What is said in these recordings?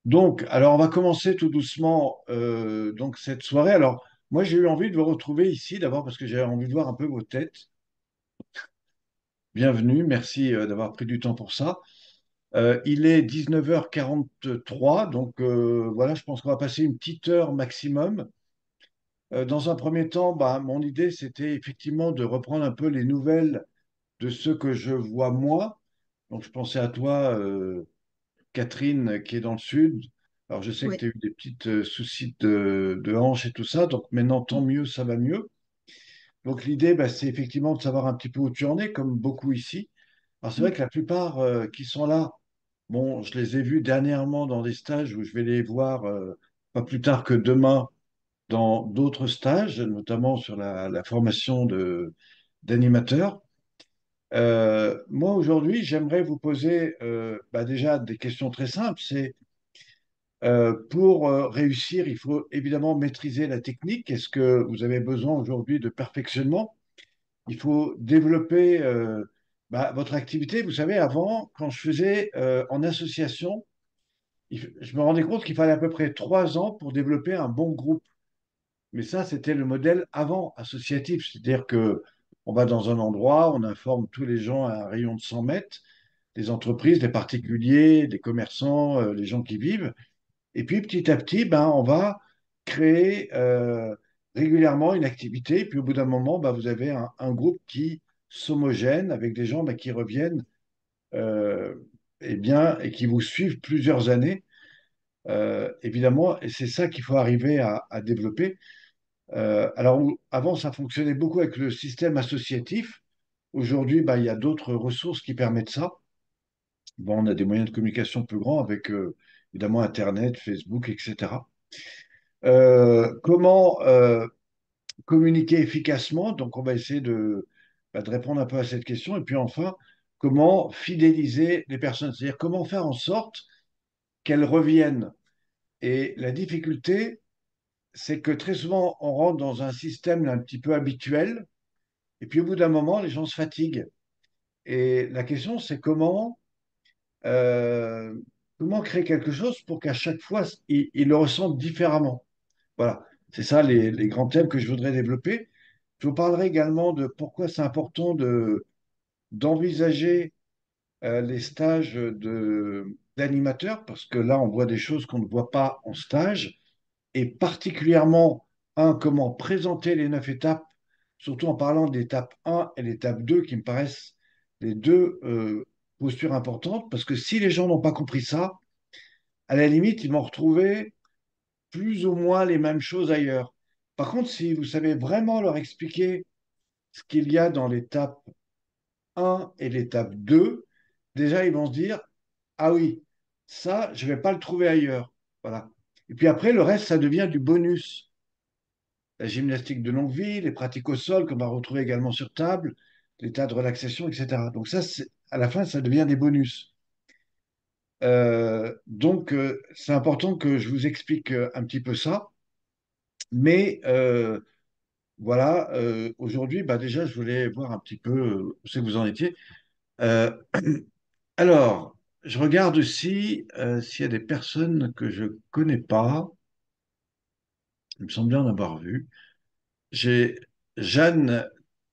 Donc, alors on va commencer tout doucement donc cette soirée. Alors, moi j'ai eu envie de vous retrouver ici d'abord parce que j'avais envie de voir un peu vos têtes. Bienvenue, merci d'avoir pris du temps pour ça. Il est 19h43, donc voilà, je pense qu'on va passer une petite heure maximum. Dans un premier temps, bah, mon idée c'était effectivement de reprendre un peu les nouvelles de ce que je vois moi. Donc je pensais à toi, Catherine, qui est dans le sud. Alors, je sais que Oui. tu as eu des petits soucis de hanche et tout ça. Donc, maintenant, tant mieux, ça va mieux. Donc, l'idée, bah, c'est effectivement de savoir un petit peu où tu en es, comme beaucoup ici. Alors, c'est vrai que la plupart qui sont là, bon, je les ai vus dernièrement dans des stages où je vais les voir pas plus tard que demain dans d'autres stages, notamment sur la formation d'animateurs. Moi, aujourd'hui, j'aimerais vous poser bah, déjà des questions très simples. C'est pour réussir, il faut évidemment maîtriser la technique. Est-ce que vous avez besoin aujourd'hui de perfectionnement? Il faut développer bah, votre activité. Vous savez, avant, quand je faisais en association, je me rendais compte qu'il fallait à peu près 3 ans pour développer un bon groupe. Mais ça, c'était le modèle avant associatif. C'est-à-dire que on va dans un endroit, on informe tous les gens à un rayon de 100 mètres, des entreprises, des particuliers, des commerçants, les gens qui vivent. Et puis petit à petit, ben, on va créer régulièrement une activité. Puis au bout d'un moment, ben, vous avez un groupe qui s'homogène avec des gens ben, qui reviennent euh, eh bien, et qui vous suivent plusieurs années, évidemment. Et c'est ça qu'il faut arriver à développer. Alors avant, ça fonctionnait beaucoup avec le système associatif. Aujourd'hui, ben, il y a d'autres ressources qui permettent ça. Bon, on a des moyens de communication plus grands avec évidemment Internet, Facebook, etc. Comment communiquer efficacement? Donc, on va essayer bah, de répondre un peu à cette question. Et puis enfin, comment fidéliser les personnes? C'est-à-dire comment faire en sorte qu'elles reviennent. Et la difficulté, c'est que très souvent, on rentre dans un système un petit peu habituel. Et puis au bout d'un moment, les gens se fatiguent. Et la question, c'est euh, comment créer quelque chose pour qu'à chaque fois, ils le ressentent différemment. Voilà, c'est ça les grands thèmes que je voudrais développer. Je vous parlerai également de pourquoi c'est important d'envisager les stages d'animateurs, parce que là, on voit des choses qu'on ne voit pas en stage, et particulièrement, comment présenter les 9 étapes, surtout en parlant de l'étape 1 et l'étape 2, qui me paraissent les deux postures importantes, parce que si les gens n'ont pas compris ça, à la limite, ils vont retrouver plus ou moins les mêmes choses ailleurs. Par contre, si vous savez vraiment leur expliquer ce qu'il y a dans l'étape 1 et l'étape 2, déjà, ils vont se dire, ah oui, ça, je ne vais pas le trouver ailleurs. Voilà. Et puis après, le reste, ça devient du bonus. La gymnastique de longue vie, les pratiques au sol qu'on va retrouver également sur table, l'état de relaxation, etc. Donc ça, à la fin, ça devient des bonus. Donc, c'est important que je vous explique un petit peu ça. Mais voilà, aujourd'hui, bah déjà, je voulais voir un petit peu où c'est que vous en étiez. Euh, alors, je regarde aussi s'il y a des personnes que je connais pas. Il me semble bien en avoir vu. J'ai Jeanne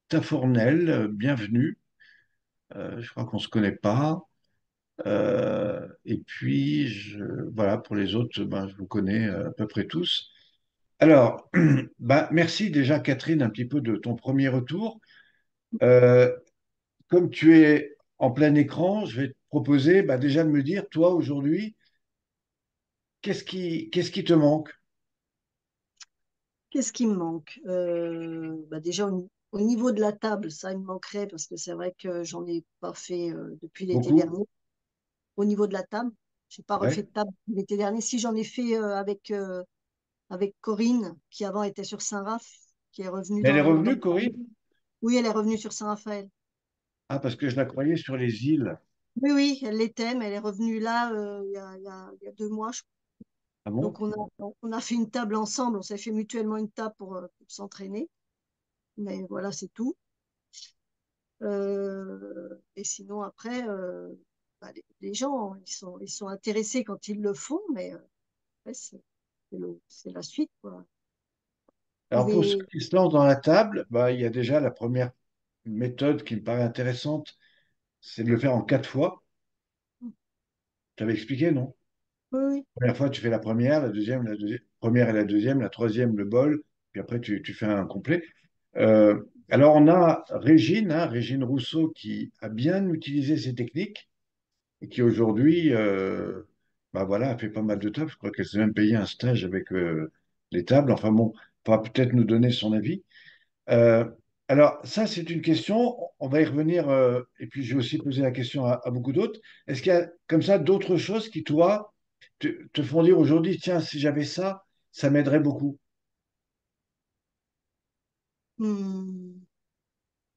Tafournel, bienvenue. Je crois qu'on se connaît pas. Et puis, voilà, pour les autres, ben, je vous connais à peu près tous. Alors, bah, merci déjà, Catherine, un petit peu de ton premier retour. Euh, Comme tu es en plein écran, je vais te proposer bah, déjà de me dire, toi, aujourd'hui, qu'est-ce qui te manque? Qu'est-ce qui me manque? Bah déjà, au niveau de la table, ça, il me manquerait parce que c'est vrai que j'en ai pas fait depuis l'été Beaucoup? dernier. Au niveau de la table, j'ai pas refait Ouais. de table depuis l'été dernier. Si j'en ai fait avec Corinne, qui avant était sur Saint-Raph, qui est revenue Mais elle est dans... revenue, Corinne? Oui, elle est revenue sur Saint-Raphaël. Ah, parce que je la croyais sur les îles. Oui, oui, elle l'était, mais elle est revenue là il y a 2 mois. Ah bon? Donc on a fait une table ensemble, on s'est fait mutuellement une table pour s'entraîner. Mais voilà, c'est tout. Et sinon, après, les gens, ils sont intéressés quand ils le font, mais ouais, c'est la suite, quoi. Alors pour ceux Les, qui se lancent dans la table, bah, il y a déjà la première méthode qui me paraît intéressante, c'est de le faire en 4 fois. Tu avais expliqué, non? oui, oui. La première fois, tu fais la deuxième, première et la deuxième, la troisième, le bol, puis après, tu fais un complet. Alors, on a Régine, hein, Régine Rousseau, qui a bien utilisé ces techniques et qui aujourd'hui, bah voilà, a fait pas mal de tables. Je crois qu'elle s'est même payé un stage avec les tables. Enfin bon, elle pourra peut-être nous donner son avis. Euh, alors, ça, c'est une question. On va y revenir. Et puis, j'ai aussi posé la question à beaucoup d'autres. Est-ce qu'il y a comme ça d'autres choses qui, toi, te font dire aujourd'hui, tiens, si j'avais ça, ça m'aiderait beaucoup? Hmm,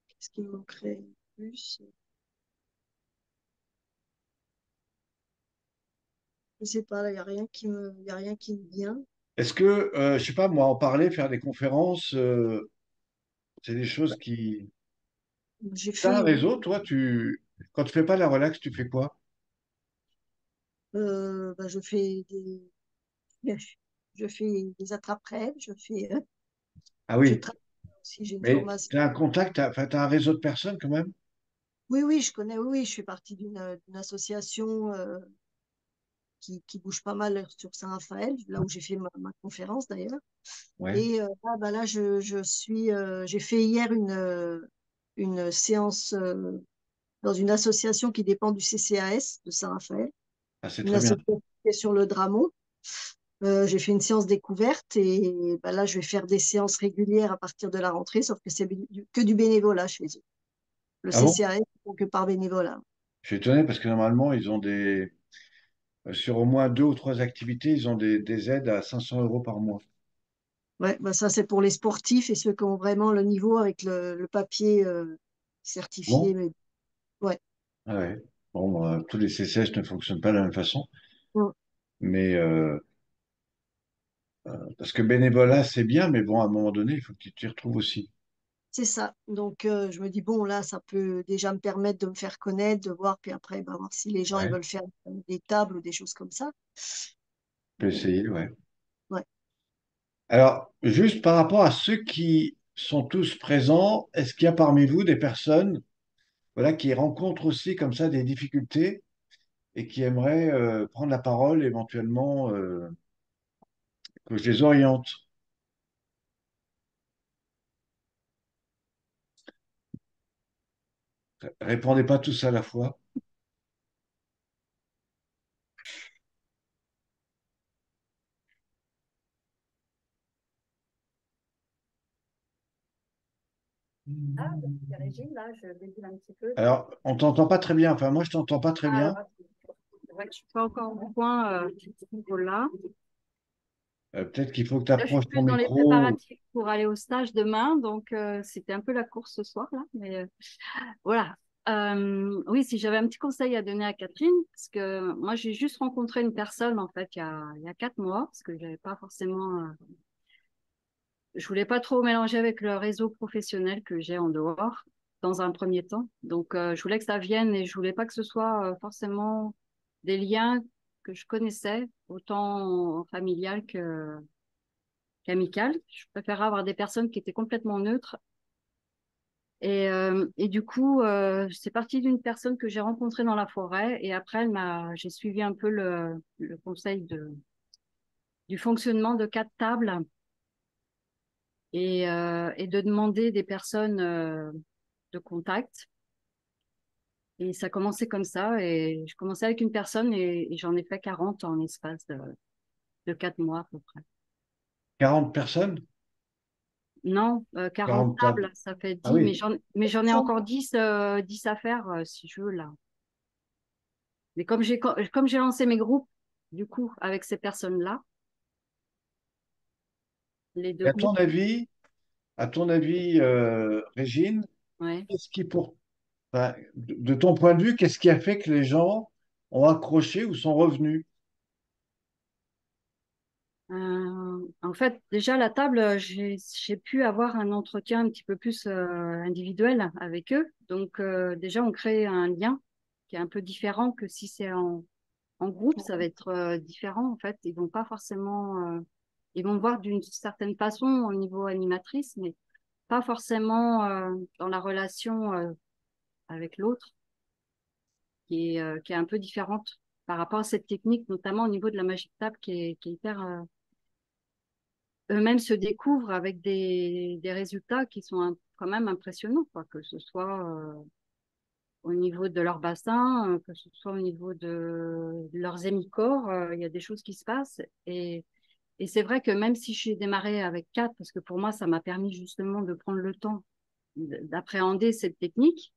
qu'est-ce qui me manquerait le plus? Je sais pas, là, y a rien qui me vient. Est-ce que, je sais pas, moi, en parler, faire des conférences, c'est des choses qui. J'ai T'as un fait, réseau, toi, quand tu fais pas la relax, tu fais quoi? bah, je fais des attrape-rêves, Ah je oui, travaille aussi, j'ai une mais formation. tu as un contact, enfin, tu as un réseau de personnes quand même? Oui, oui, je connais, oui, oui, je fais partie d'une association qui bouge pas mal sur Saint-Raphaël, là où j'ai fait ma conférence d'ailleurs. Ouais. Et là, j'ai fait hier une séance dans une association qui dépend du CCAS de Saint-Raphaël, Ah, c'est une très bien. association qui est sur le Dramont. J'ai fait une séance découverte et bah, là, je vais faire des séances régulières à partir de la rentrée, sauf que c'est que du bénévolat chez eux. Le Ah bon? CCAS, ils font que par bénévolat. Je suis étonné parce que normalement, ils ont sur au moins 2 ou 3 activités, ils ont des aides à 500 euros par mois. Ouais, bah ça, c'est pour les sportifs et ceux qui ont vraiment le niveau avec le papier certifié. Bon? Mais ouais. Ah ouais. Bon, tous les CCS ne fonctionnent pas de la même façon, Mm. mais parce que bénévolat, c'est bien, mais bon, à un moment donné, il faut que tu t'y retrouves aussi. C'est ça. Donc, je me dis, bon, là, ça peut déjà me permettre de me faire connaître, de voir, puis après, bah, voir si les gens ils Ouais. veulent faire des tables ou des choses comme ça. Tu peux essayer, ouais. Ouais. Alors, juste par rapport à ceux qui sont tous présents, est-ce qu'il y a parmi vous des personnes, voilà, qui rencontrent aussi comme ça des difficultés et qui aimeraient prendre la parole éventuellement, que je les oriente? Répondez pas tous à la fois. Ah, c'est Régine, là, je débile un petit peu. Alors, on t'entend pas très bien. Enfin, moi, je t'entends pas très bien. Alors, c'est vrai que je suis pas encore au point à ce niveau-là. Peut-être qu'il faut que tu Là, je suis approches ton plus dans les micro. préparatifs pour aller au stage demain, donc c'était un peu la course ce soir, là. Mais voilà. Oui, si j'avais un petit conseil à donner à Catherine, parce que moi, j'ai juste rencontré une personne, en fait, il y a 4 mois, parce que j'avais pas forcément... je voulais pas trop mélanger avec le réseau professionnel que j'ai en dehors, dans un premier temps. Donc, je voulais que ça vienne et je voulais pas que ce soit forcément des liens que je connaissais, autant familial qu'amical. Je préférais avoir des personnes qui étaient complètement neutres. Et du coup, c'est parti d'une personne que j'ai rencontrée dans la forêt et après, j'ai suivi un peu le conseil du fonctionnement de 4 tables et de demander des personnes de contact. Et ça a commencé comme ça. Et je commençais avec une personne et j'en ai fait 40 en espace de 4 mois à peu près. 40 personnes? Non, 40 40 tables. tables, ça fait Ah 10, oui. mais j'en ai encore 10 à faire si je veux là. Mais comme j'ai lancé mes groupes, du coup, avec ces personnes-là, les deux Et groupes, à ton avis, Régine, ouais. qu'est-ce qui pour, enfin, de ton point de vue, qu'est-ce qui a fait que les gens ont accroché ou sont revenus? En fait, déjà, la table, j'ai pu avoir un entretien un petit peu plus individuel avec eux. Donc, déjà, on crée un lien. qui est un peu différent que si c'est en groupe, ça va être différent en fait. Ils vont pas forcément, ils vont me voir d'une certaine façon au niveau animatrice, mais pas forcément dans la relation avec l'autre, qui est un peu différente par rapport à cette technique, notamment au niveau de la magie de table, qui est hyper. Eux-mêmes se découvrent avec des résultats qui sont quand même impressionnants, quoi, que ce soit au niveau de leur bassin, que ce soit au niveau de leurs émicores, il y a des choses qui se passent. Et c'est vrai que même si j'ai démarré avec 4, parce que pour moi, ça m'a permis justement de prendre le temps d'appréhender cette technique.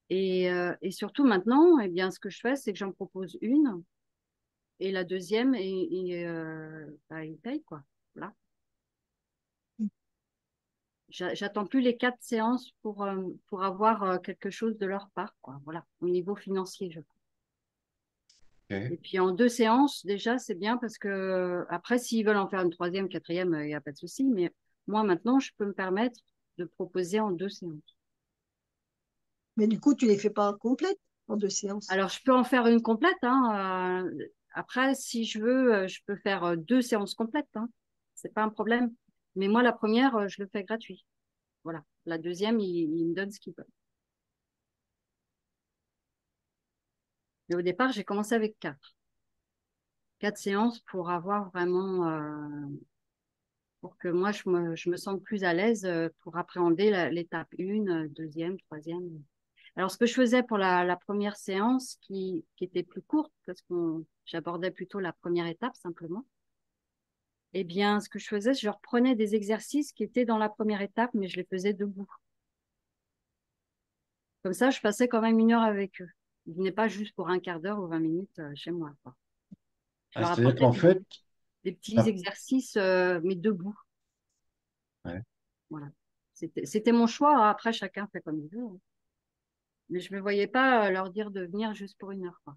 Et surtout maintenant, eh bien, ce que je fais, c'est que j'en propose une, et la deuxième, bah, ils payent, quoi. Voilà. J'attends plus les 4 séances pour avoir quelque chose de leur part, quoi. Voilà, au niveau financier, je crois. Ok. Et puis en 2 séances, déjà, c'est bien parce que après, s'ils veulent en faire une troisième, quatrième, il n'y a pas de souci. Mais moi, maintenant, je peux me permettre de proposer en 2 séances. Mais du coup, tu les fais pas complètes en 2 séances. Alors, je peux en faire une complète, hein. Après, si je veux, je peux faire 2 séances complètes, hein. C'est pas un problème. Mais moi, la première, je le fais gratuit. Voilà. La deuxième, il me donne ce qu'il veut. Mais au départ, j'ai commencé avec 4. 4 séances pour avoir vraiment, pour que moi, je me sente plus à l'aise pour appréhender l'étape 1, deuxième, troisième. Alors, ce que je faisais pour la première séance, qui était plus courte, parce que j'abordais plutôt la première étape simplement, eh bien, ce que je faisais, je reprenais des exercices qui étaient dans la première étape, mais je les faisais debout. Comme ça, je passais quand même 1 heure avec eux. Ils venaient pas juste pour un quart d'heure ou 20 minutes chez moi, quoi. Je Ah, leur c'est-à-dire apportais qu'en fait, des petits ah, exercices, mais debout. ouais. Voilà. C'était mon choix, hein. Après, chacun fait comme il veut, hein. Mais je ne me voyais pas leur dire de venir juste pour 1 heure, quoi.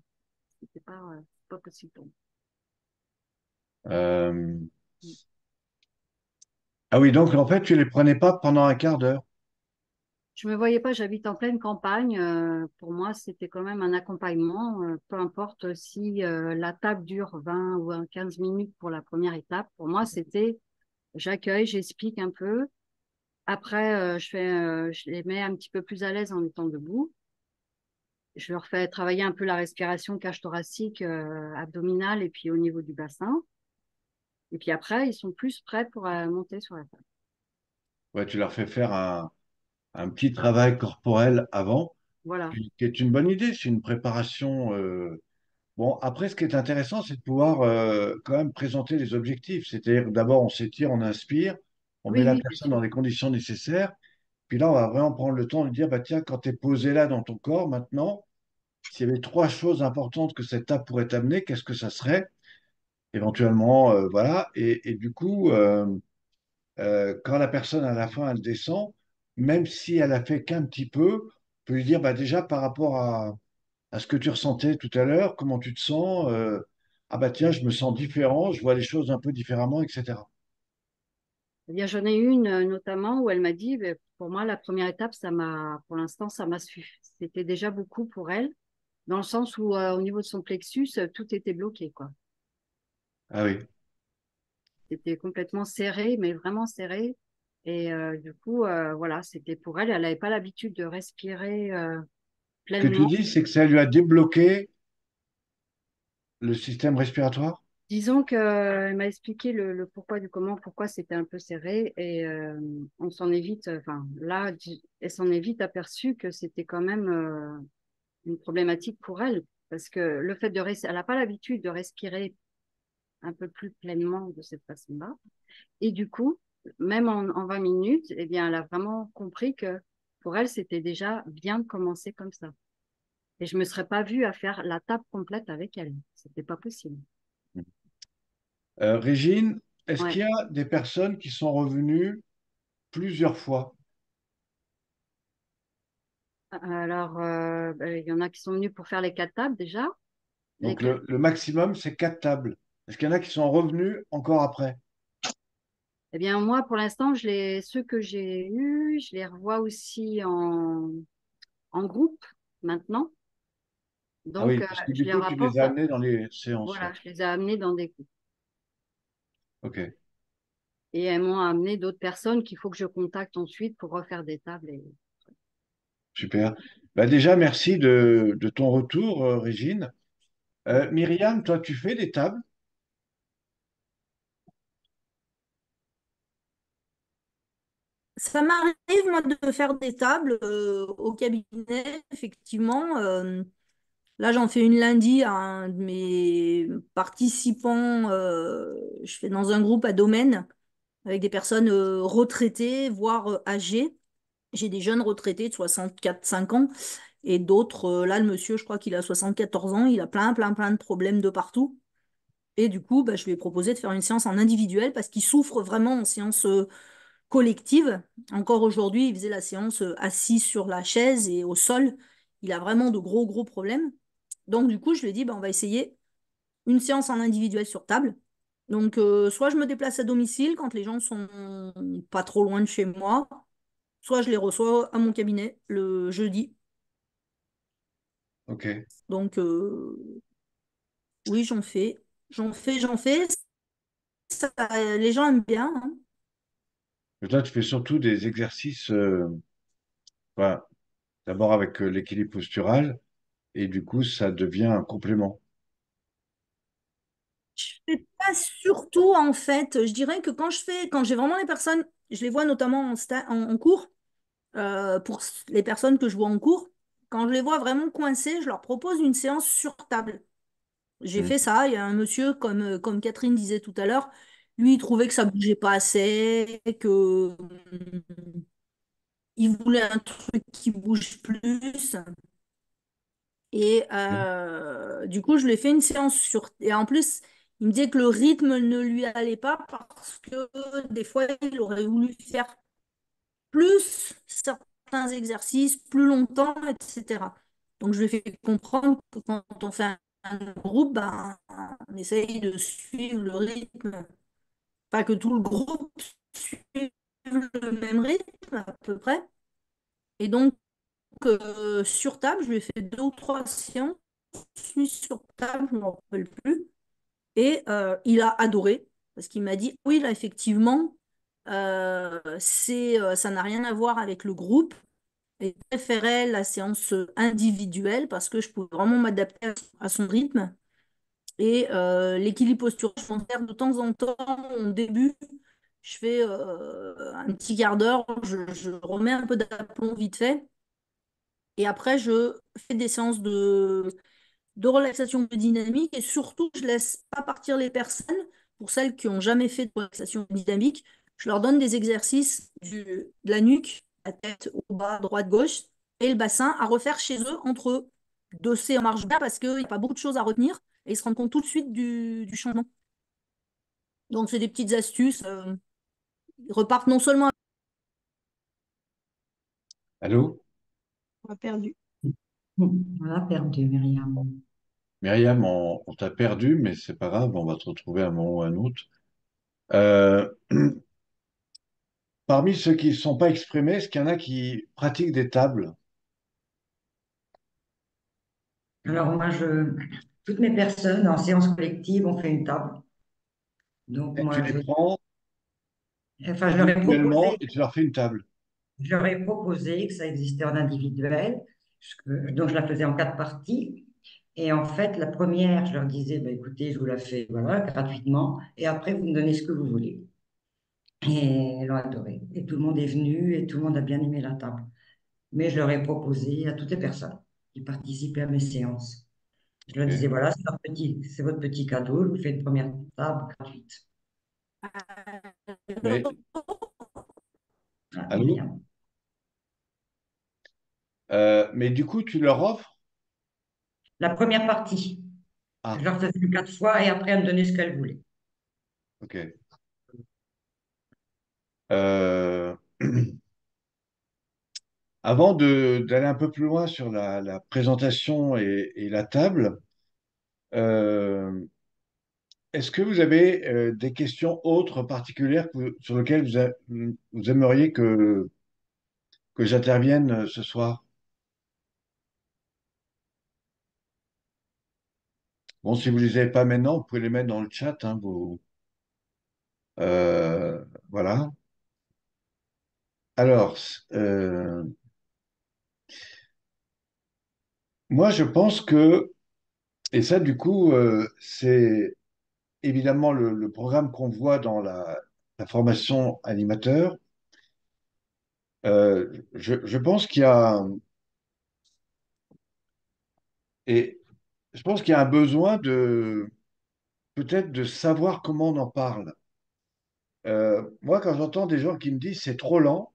C'était pas possible pour moi. Euh, ah oui, donc en fait, tu les prenais pas pendant un quart d'heure. Je me voyais pas, j'habite en pleine campagne. Pour moi, c'était quand même un accompagnement. Peu importe si la table dure 20 ou 15 minutes pour la première étape. Pour moi, c'était j'accueille, j'explique un peu. Après, je les mets un petit peu plus à l'aise en étant debout. Je leur fais travailler un peu la respiration cage thoracique, abdominale et puis au niveau du bassin. Et puis après, ils sont plus prêts pour monter sur la table. Ouais, tu leur fais faire un petit travail corporel avant, Voilà. qui est une bonne idée. C'est une préparation. Bon, après, ce qui est intéressant, c'est de pouvoir quand même présenter les objectifs. C'est-à-dire, d'abord, on s'étire, on inspire, on met Oui, la oui, bien personne sûr. dans les conditions nécessaires. Puis là, on va vraiment prendre le temps de dire, bah, tiens, quand tu es posé là dans ton corps maintenant, s'il y avait 3 choses importantes que cette étape pourrait t'amener, qu'est-ce que ça serait? Éventuellement, voilà. Et du coup, quand la personne, à la fin, elle descend, même si elle a fait qu'un petit peu, on peut lui dire, bah, déjà, par rapport à ce que tu ressentais tout à l'heure, comment tu te sens, ah bah tiens, je me sens différent, je vois les choses un peu différemment, etc. Eh bien, j'en ai une notamment où elle m'a dit, ben, pour moi, la première étape, pour l'instant, ça m'a suffi. C'était déjà beaucoup pour elle, dans le sens où, au niveau de son plexus, tout était bloqué, quoi. Ah oui. C'était complètement serré, mais vraiment serré. Et du coup, voilà, c'était pour elle. Elle n'avait pas l'habitude de respirer Ce que tu pleinement. dis, c'est que ça lui a débloqué le système respiratoire? Disons qu'elle m'a expliqué le pourquoi du comment, pourquoi c'était un peu serré. Et on s'en est vite, enfin, là, elle s'en est vite aperçue que c'était quand même une problématique pour elle. Parce que le fait de respirer, elle n'a pas l'habitude de respirer un peu plus pleinement de cette façon-là. Et du coup, même en 20 minutes, eh bien, elle a vraiment compris que pour elle, c'était déjà bien de commencer comme ça. Et je me serais pas vue à faire la table complète avec elle. C'était pas possible. Régine, est-ce Ouais. qu'il y a des personnes qui sont revenues plusieurs fois? Alors, ben, il y en a qui sont venus pour faire les 4 tables déjà. Les Donc quatre- le maximum, c'est 4 tables. Est-ce qu'il y en a qui sont revenus encore après? Eh bien, moi, pour l'instant, ceux que j'ai eus, je les revois aussi en groupe maintenant. Ah Donc, oui, parce que je du les coup, tu les rapporte, as amenés dans les séances, voilà, là. je les ai amenés dans des groupes. Ok, Et elles m'ont amené d'autres personnes qu'il faut que je contacte ensuite pour refaire des tables. super. Bah déjà, merci de ton retour, Régine. Myriam, toi, tu fais des tables? Ça m'arrive, moi, de faire des tables au cabinet, effectivement. Là, j'en fais une lundi à un de mes participants. Je fais dans un groupe à domaine avec des personnes retraitées, voire âgées. J'ai des jeunes retraités de 64 5 ans et d'autres. Là, le monsieur, je crois qu'il a 74 ans. Il a plein, plein, plein de problèmes de partout. Et du coup, bah, je lui ai proposé de faire une séance en individuel parce qu'il souffre vraiment en séance collective. Encore aujourd'hui, il faisait la séance assis sur la chaise et au sol. Il a vraiment de gros, gros problèmes. Donc, du coup, je lui ai dit, bah, on va essayer une séance en individuel sur table. Donc, soit je me déplace à domicile quand les gens sont pas trop loin de chez moi, soit je les reçois à mon cabinet le jeudi. Ok. Donc, oui, j'en fais. J'en fais. Ça, les gens aiment bien, hein. Et toi, tu fais surtout des exercices, voilà, d'abord avec l'équilibre postural, et du coup, ça devient un complément. Je fais pas surtout, en fait. Je dirais que quand j'ai vraiment les personnes, je les vois notamment en cours, pour les personnes que je vois en cours, quand je les vois vraiment coincées, je leur propose une séance sur table. J'ai Hmm. fait ça. Il y a un monsieur, comme Catherine disait tout à l'heure, lui, il trouvait que ça bougeait pas assez, que il voulait un truc qui bouge plus. Et du coup, je lui ai fait une séance sur. Et en plus, il me disait que le rythme ne lui allait pas parce que des fois, il aurait voulu faire plus certains exercices, plus longtemps, etc. Donc, je lui ai fait comprendre que quand on fait un groupe, ben, on essaye de suivre le rythme. Pas que tout le groupe suive le même rythme, à peu près. Et donc, sur table, je lui ai fait 2 ou 3 séances suis sur table, je ne me rappelle plus. Et il a adoré, parce qu'il m'a dit, oui, là, effectivement, ça n'a rien à voir avec le groupe. Et il préférait la séance individuelle parce que je pouvais vraiment m'adapter à son rythme. Et l'équilibre postural, je m'en sers de temps en temps. Au début, je fais un petit quart d'heure, je remets un peu d'aplomb vite fait. Et après, je fais des séances de relaxation dynamique et surtout, je laisse pas partir les personnes. Pour celles qui n'ont jamais fait de relaxation dynamique, je leur donne des exercices de la nuque, la tête au bas, droite, gauche, et le bassin à refaire chez eux entre eux. Dossé en marche bien parce qu'il n'y a pas beaucoup de choses à retenir et ils se rendent compte tout de suite du changement. Donc, c'est des petites astuces. Ils repartent non seulement. Allô? On a perdu. On l'a perdu, Myriam. Myriam, on t'a perdu, mais c'est pas grave, on va te retrouver à un moment ou à un autre. Euh, Parmi ceux qui ne sont pas exprimés, est-ce qu'il y en a qui pratiquent des tables? Alors moi, toutes mes personnes en séance collective ont fait une table. Donc Et tu moi, les prends enfin, individuellement et tu leur fais une table. je leur ai proposé que ça existait en individuel. Donc je la faisais en 4 parties. Et en fait, la première, je leur disais, bah, écoutez, je vous la fais voilà, gratuitement. Et après, vous me donnez ce que vous voulez. Et elles ont adoré. Et tout le monde est venu et tout le monde a bien aimé la table. Mais je leur ai proposé à toutes les personnes qui participaient à mes séances. Je leur disais, Ok. voilà, c'est votre petit cadeau, je vous fais une première table gratuite. Mais, Voilà, allô? Myriam. Mais du coup, tu leur offres? La première partie, je Ah, leur faisais 4 fois et après, elles me donnaient ce qu'elles voulaient. ok. Euh, Avant d'aller un peu plus loin sur la présentation et la table, euh, est-ce que vous avez des questions autres particulières sur lesquelles vous aimeriez que j'intervienne ce soir? Bon, si vous ne les avez pas maintenant, vous pouvez les mettre dans le chat, hein, voilà. Alors, moi, je pense que, et ça, du coup, c'est évidemment le programme qu'on voit dans la formation animateur. Je pense qu'il y a, et je pense qu'il y a un besoin de, peut-être de savoir comment on en parle. Moi, quand j'entends des gens qui me disent c'est trop lent,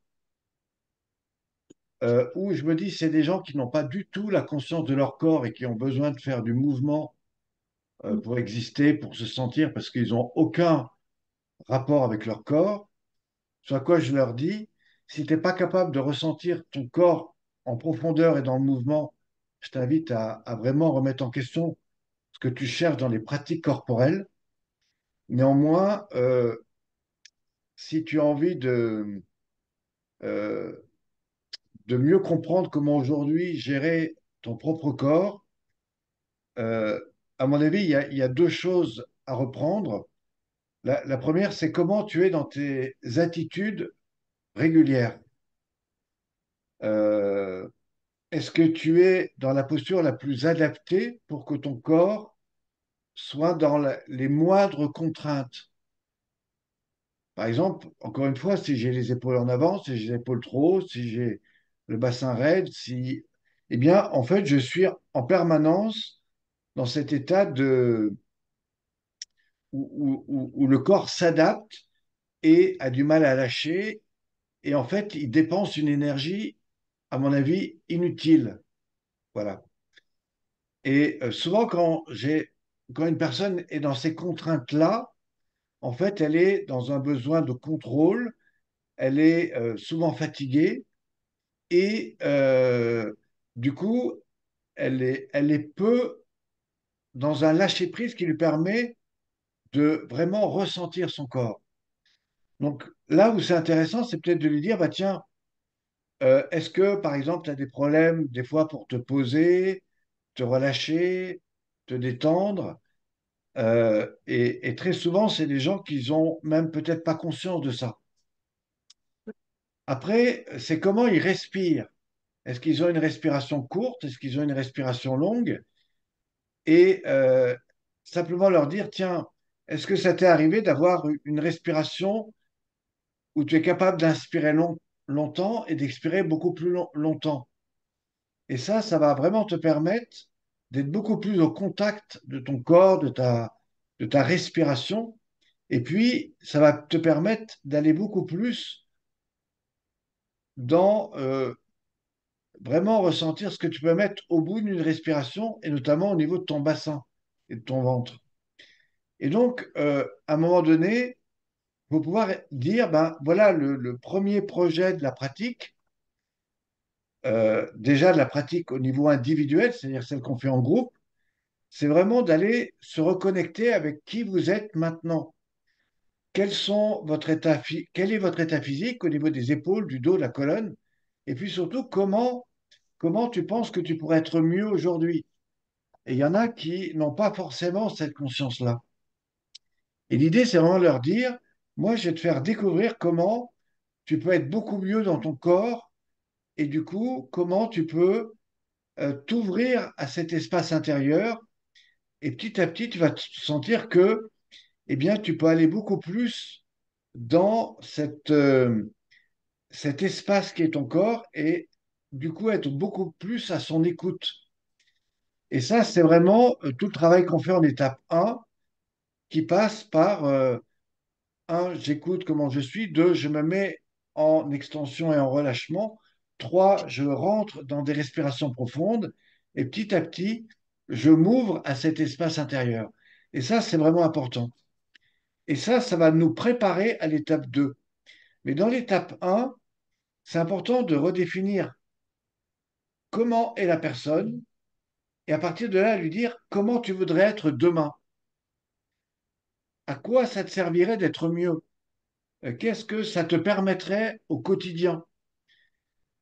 ou je me dis c'est des gens qui n'ont pas du tout la conscience de leur corps et qui ont besoin de faire du mouvement pour exister, pour se sentir, parce qu'ils n'ont aucun rapport avec leur corps, soit quoi je leur dis, si tu n'es pas capable de ressentir ton corps en profondeur et dans le mouvement, je t'invite à vraiment remettre en question ce que tu cherches dans les pratiques corporelles. Néanmoins, si tu as envie euh, de mieux comprendre comment aujourd'hui gérer ton propre corps, euh, à mon avis, il y a deux choses à reprendre. La première, c'est comment tu es dans tes attitudes régulières. Euh, Est-ce que tu es dans la posture la plus adaptée pour que ton corps soit dans les moindres contraintes? Par exemple, encore une fois, si j'ai les épaules en avant, si j'ai les épaules trop hautes, si j'ai le bassin raide, si... Eh bien, en fait, je suis en permanence dans cet état où le corps s'adapte et a du mal à lâcher. Et en fait, il dépense une énergie, à mon avis, inutile. Voilà. Et souvent, quand une personne est dans ces contraintes-là, en fait, elle est dans un besoin de contrôle, elle est souvent fatiguée et du coup, elle est peu dans un lâcher-prise qui lui permet de vraiment ressentir son corps. Donc là où c'est intéressant, c'est peut-être de lui dire, bah tiens, est-ce que par exemple, tu as des problèmes des fois pour te poser, te relâcher, te détendre? Et très souvent, c'est des gens qui ont même peut-être pas conscience de ça. Après, c'est comment ils respirent. Est-ce qu'ils ont une respiration courte? Est-ce qu'ils ont une respiration longue? Et simplement leur dire, tiens, est-ce que ça t'est arrivé d'avoir une respiration où tu es capable d'inspirer longtemps et d'expirer beaucoup plus longtemps? Et ça va vraiment te permettre d'être beaucoup plus au contact de ton corps, de ta respiration. Et puis, ça va te permettre d'aller beaucoup plus dans vraiment ressentir ce que tu peux mettre au bout d'une respiration, et notamment au niveau de ton bassin et de ton ventre. Et donc, à un moment donné, il faut pouvoir dire, ben voilà le premier projet de la pratique, déjà de la pratique au niveau individuel, c'est-à-dire celle qu'on fait en groupe, c'est vraiment d'aller se reconnecter avec qui vous êtes maintenant. Quel est votre état physique au niveau des épaules, du dos, de la colonne? Et puis surtout, comment tu penses que tu pourrais être mieux aujourd'hui? Et il y en a qui n'ont pas forcément cette conscience-là. Et l'idée, c'est vraiment de leur dire, moi, je vais te faire découvrir comment tu peux être beaucoup mieux dans ton corps et du coup, comment tu peux t'ouvrir à cet espace intérieur. Et petit à petit, tu vas te sentir que, eh bien, tu peux aller beaucoup plus dans cet espace qui est ton corps et du coup être beaucoup plus à son écoute. Et ça, c'est vraiment tout le travail qu'on fait en étape un qui passe par un, j'écoute comment je suis, deux, je me mets en extension et en relâchement, trois, je rentre dans des respirations profondes et petit à petit, je m'ouvre à cet espace intérieur. Et ça, c'est vraiment important. Et ça va nous préparer à l'étape 2. Mais dans l'étape un, c'est important de redéfinir comment est la personne et à partir de là, lui dire comment tu voudrais être demain. À quoi ça te servirait d'être mieux? Qu'est-ce que ça te permettrait au quotidien?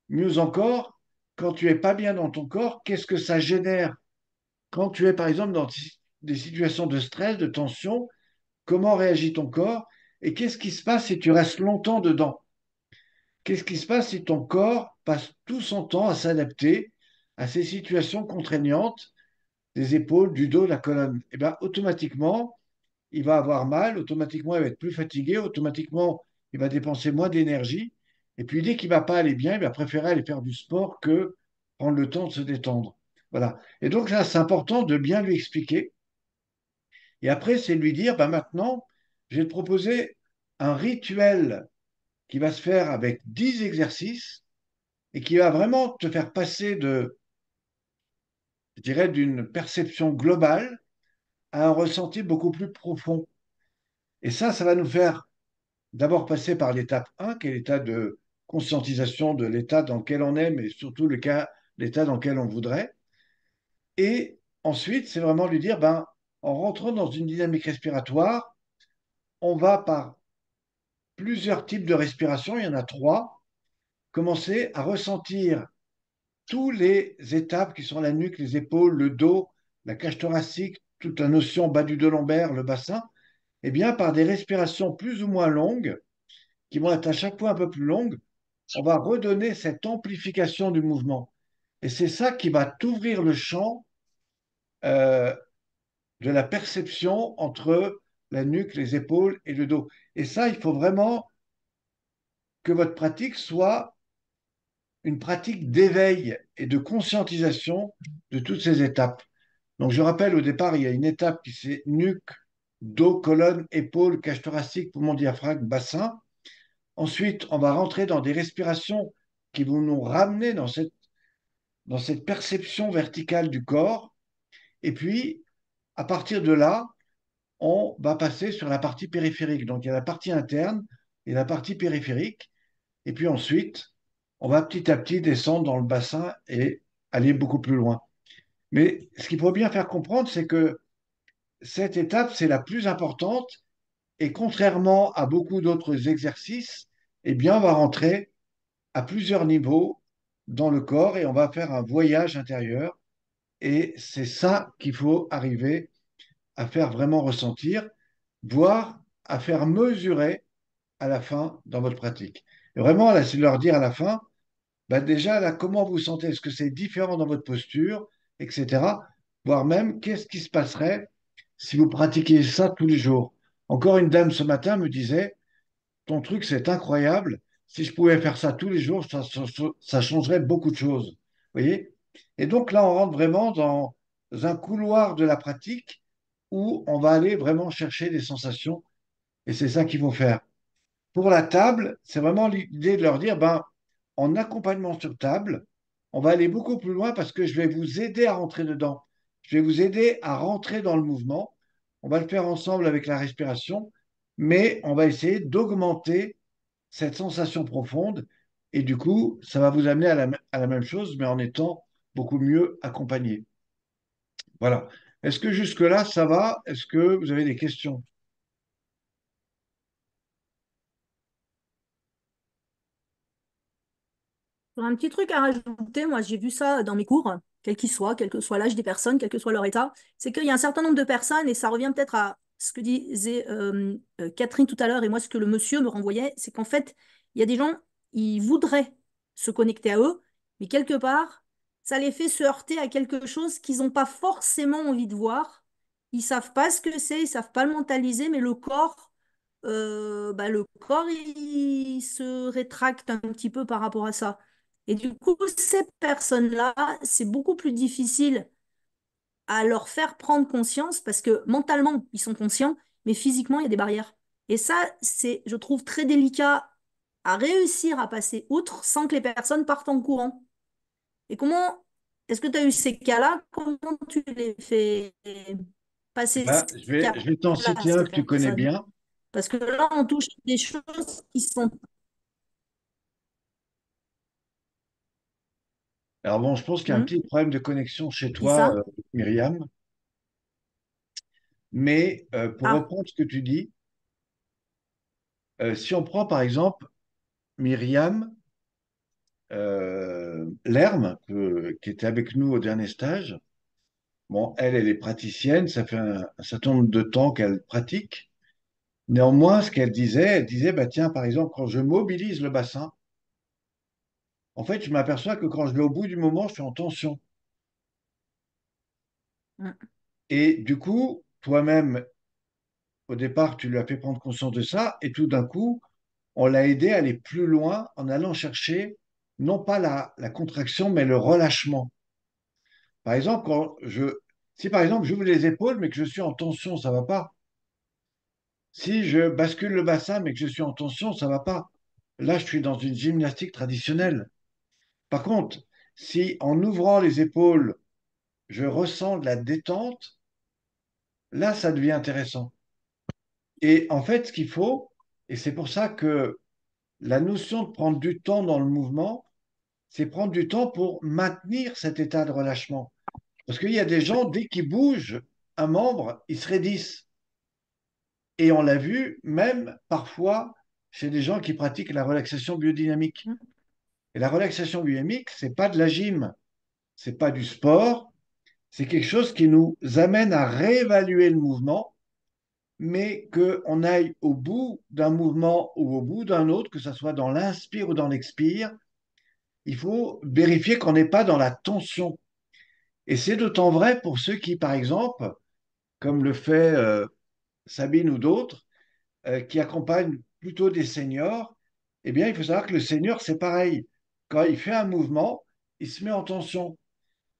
Mieux encore, quand tu es pas bien dans ton corps, qu'est-ce que ça génère? Quand tu es, par exemple, des situations de stress, de tension, comment réagit ton corps et qu'est-ce qui se passe si tu restes longtemps dedans? Qu'est-ce qui se passe si ton corps passe tout son temps à s'adapter à ces situations contraignantes des épaules, du dos, de la colonne? Eh bien, automatiquement, il va avoir mal, automatiquement, il va être plus fatigué, automatiquement, il va dépenser moins d'énergie. Et puis, dès qu'il va pas aller bien, il va préférer aller faire du sport que prendre le temps de se détendre. Voilà. Et donc, là, c'est important de bien lui expliquer. Et après, c'est lui dire, bah, maintenant, je vais te proposer un rituel qui va se faire avec 10 exercices et qui va vraiment te faire passer de, je dirais, d'une perception globale à un ressenti beaucoup plus profond. Et ça va nous faire d'abord passer par l'étape 1, qui est l'état de conscientisation de l'état dans lequel on est, mais surtout l'état dans lequel on voudrait. Et ensuite, c'est vraiment lui dire, ben, en rentrant dans une dynamique respiratoire, on va par plusieurs types de respiration, il y en a trois, commencer à ressentir tous les étapes qui sont la nuque, les épaules, le dos, la cage thoracique, toute la notion bas du dos lombaire, le bassin, et bien par des respirations plus ou moins longues, qui vont être à chaque fois un peu plus longues, on va redonner cette amplification du mouvement. Et c'est ça qui va t'ouvrir le champ euh, de la perception entre la nuque, les épaules et le dos. Et ça, il faut vraiment que votre pratique soit une pratique d'éveil et de conscientisation de toutes ces étapes. Donc, je rappelle, au départ, il y a une étape qui c'est nuque, dos, colonne, épaule, cage thoracique, poumon, diaphragme, bassin. Ensuite, on va rentrer dans des respirations qui vont nous ramener dans cette perception verticale du corps. Et puis, à partir de là, on va passer sur la partie périphérique. Donc, il y a la partie interne et la partie périphérique. Et puis ensuite, on va petit à petit descendre dans le bassin et aller beaucoup plus loin. Mais ce qu'il faut bien faire comprendre, c'est que cette étape, c'est la plus importante. Et contrairement à beaucoup d'autres exercices, eh bien, on va rentrer à plusieurs niveaux dans le corps et on va faire un voyage intérieur. Et c'est ça qu'il faut arriver à faire vraiment ressentir, voire à faire mesurer à la fin dans votre pratique. Et vraiment, là, c'est de leur dire à la fin, bah déjà, là, comment vous sentez? Est-ce que c'est différent dans votre posture, etc. Voire même, qu'est-ce qui se passerait si vous pratiquiez ça tous les jours? Encore une dame ce matin me disait, ton truc, c'est incroyable. Si je pouvais faire ça tous les jours, ça changerait beaucoup de choses. Vous voyez? Et donc là, on rentre vraiment dans un couloir de la pratique où on va aller vraiment chercher des sensations. Et c'est ça qu'il faut faire. Pour la table, c'est vraiment l'idée de leur dire, ben, en accompagnement sur table, on va aller beaucoup plus loin parce que je vais vous aider à rentrer dedans. Je vais vous aider à rentrer dans le mouvement. On va le faire ensemble avec la respiration, mais on va essayer d'augmenter cette sensation profonde. Et du coup, ça va vous amener à la même chose, mais en étant beaucoup mieux accompagné. Voilà. Est-ce que jusque-là, ça va? Est-ce que vous avez des questions? Un petit truc à rajouter, moi j'ai vu ça dans mes cours, quel que soit l'âge des personnes, quel que soit leur état, c'est qu'il y a un certain nombre de personnes, et ça revient peut-être à ce que disait Catherine tout à l'heure, et moi ce que le monsieur me renvoyait, c'est qu'en fait, il y a des gens, ils voudraient se connecter à eux, mais quelque part, ça les fait se heurter à quelque chose qu'ils n'ont pas forcément envie de voir. Ils savent pas ce que c'est, ils savent pas le mentaliser, mais le corps, il se rétracte un petit peu par rapport à ça. Et du coup, ces personnes-là, c'est beaucoup plus difficile à leur faire prendre conscience parce que mentalement, ils sont conscients, mais physiquement, il y a des barrières. Et ça, c'est, je trouve, très délicat à réussir à passer outre sans que les personnes partent en courant. Et comment, est-ce que tu as eu ces cas-là? Comment tu les fais passer Ben, ces je vais t'en cas-là à citer un ces que tu connais personnes? bien. Parce que là, on touche des choses qui sont... Alors bon, je pense qu'il y a un Hmm, petit problème de connexion chez qui toi, ça? Myriam, mais pour Ah, reprendre ce que tu dis, si on prend par exemple Myriam Lerme, qui était avec nous au dernier stage, Bon, elle est praticienne, ça fait un certain nombre de temps qu'elle pratique. Néanmoins, ce qu'elle disait, elle disait, bah tiens, par exemple, quand je mobilise le bassin, en fait, je m'aperçois que quand je vais au bout du moment, je suis en tension. Mm. Et du coup, toi-même, au départ, tu lui as fait prendre conscience de ça, et tout d'un coup, on l'a aidé à aller plus loin en allant chercher non pas la contraction, mais le relâchement. Par exemple, si par exemple j'ouvre les épaules, mais que je suis en tension, ça va pas. Si je bascule le bassin, mais que je suis en tension, ça va pas. Là, je suis dans une gymnastique traditionnelle. Par contre, si en ouvrant les épaules, je ressens de la détente, là, ça devient intéressant. Et en fait, ce qu'il faut, et c'est pour ça que la notion de prendre du temps dans le mouvement, c'est prendre du temps pour maintenir cet état de relâchement. Parce qu'il y a des gens, dès qu'ils bougent un membre, ils se raidissent. Et on l'a vu même parfois chez des gens qui pratiquent la relaxation biodynamique. Mm. Et la relaxation biodynamique, c'est pas de la gym, c'est pas du sport, c'est quelque chose qui nous amène à réévaluer le mouvement, mais qu'on aille au bout d'un mouvement ou au bout d'un autre, que ce soit dans l'inspire ou dans l'expire, il faut vérifier qu'on n'est pas dans la tension. Et c'est d'autant vrai pour ceux qui, par exemple, comme le fait Sabine ou d'autres, qui accompagnent plutôt des seniors, eh bien, il faut savoir que le senior, c'est pareil. Quand il fait un mouvement, il se met en tension.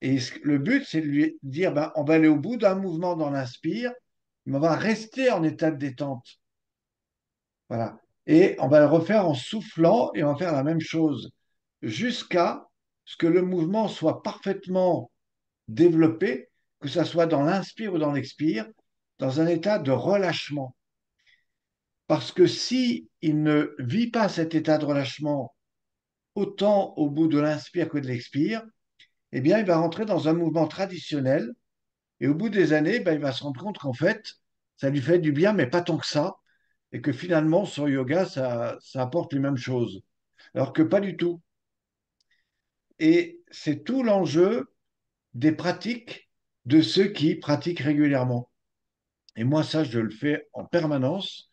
Et le but, c'est de lui dire, ben, on va aller au bout d'un mouvement dans l'inspire, mais on va rester en état de détente. Voilà. Et on va le refaire en soufflant et on va faire la même chose jusqu'à ce que le mouvement soit parfaitement développé, que ce soit dans l'inspire ou dans l'expire, dans un état de relâchement. Parce que si il ne vit pas cet état de relâchement autant au bout de l'inspire que de l'expire, eh bien, il va rentrer dans un mouvement traditionnel et au bout des années, ben, il va se rendre compte qu'en fait, ça lui fait du bien, mais pas tant que ça, et que finalement, son yoga, ça apporte les mêmes choses. Alors que pas du tout. Et c'est tout l'enjeu des pratiques de ceux qui pratiquent régulièrement. Et moi, ça, je le fais en permanence.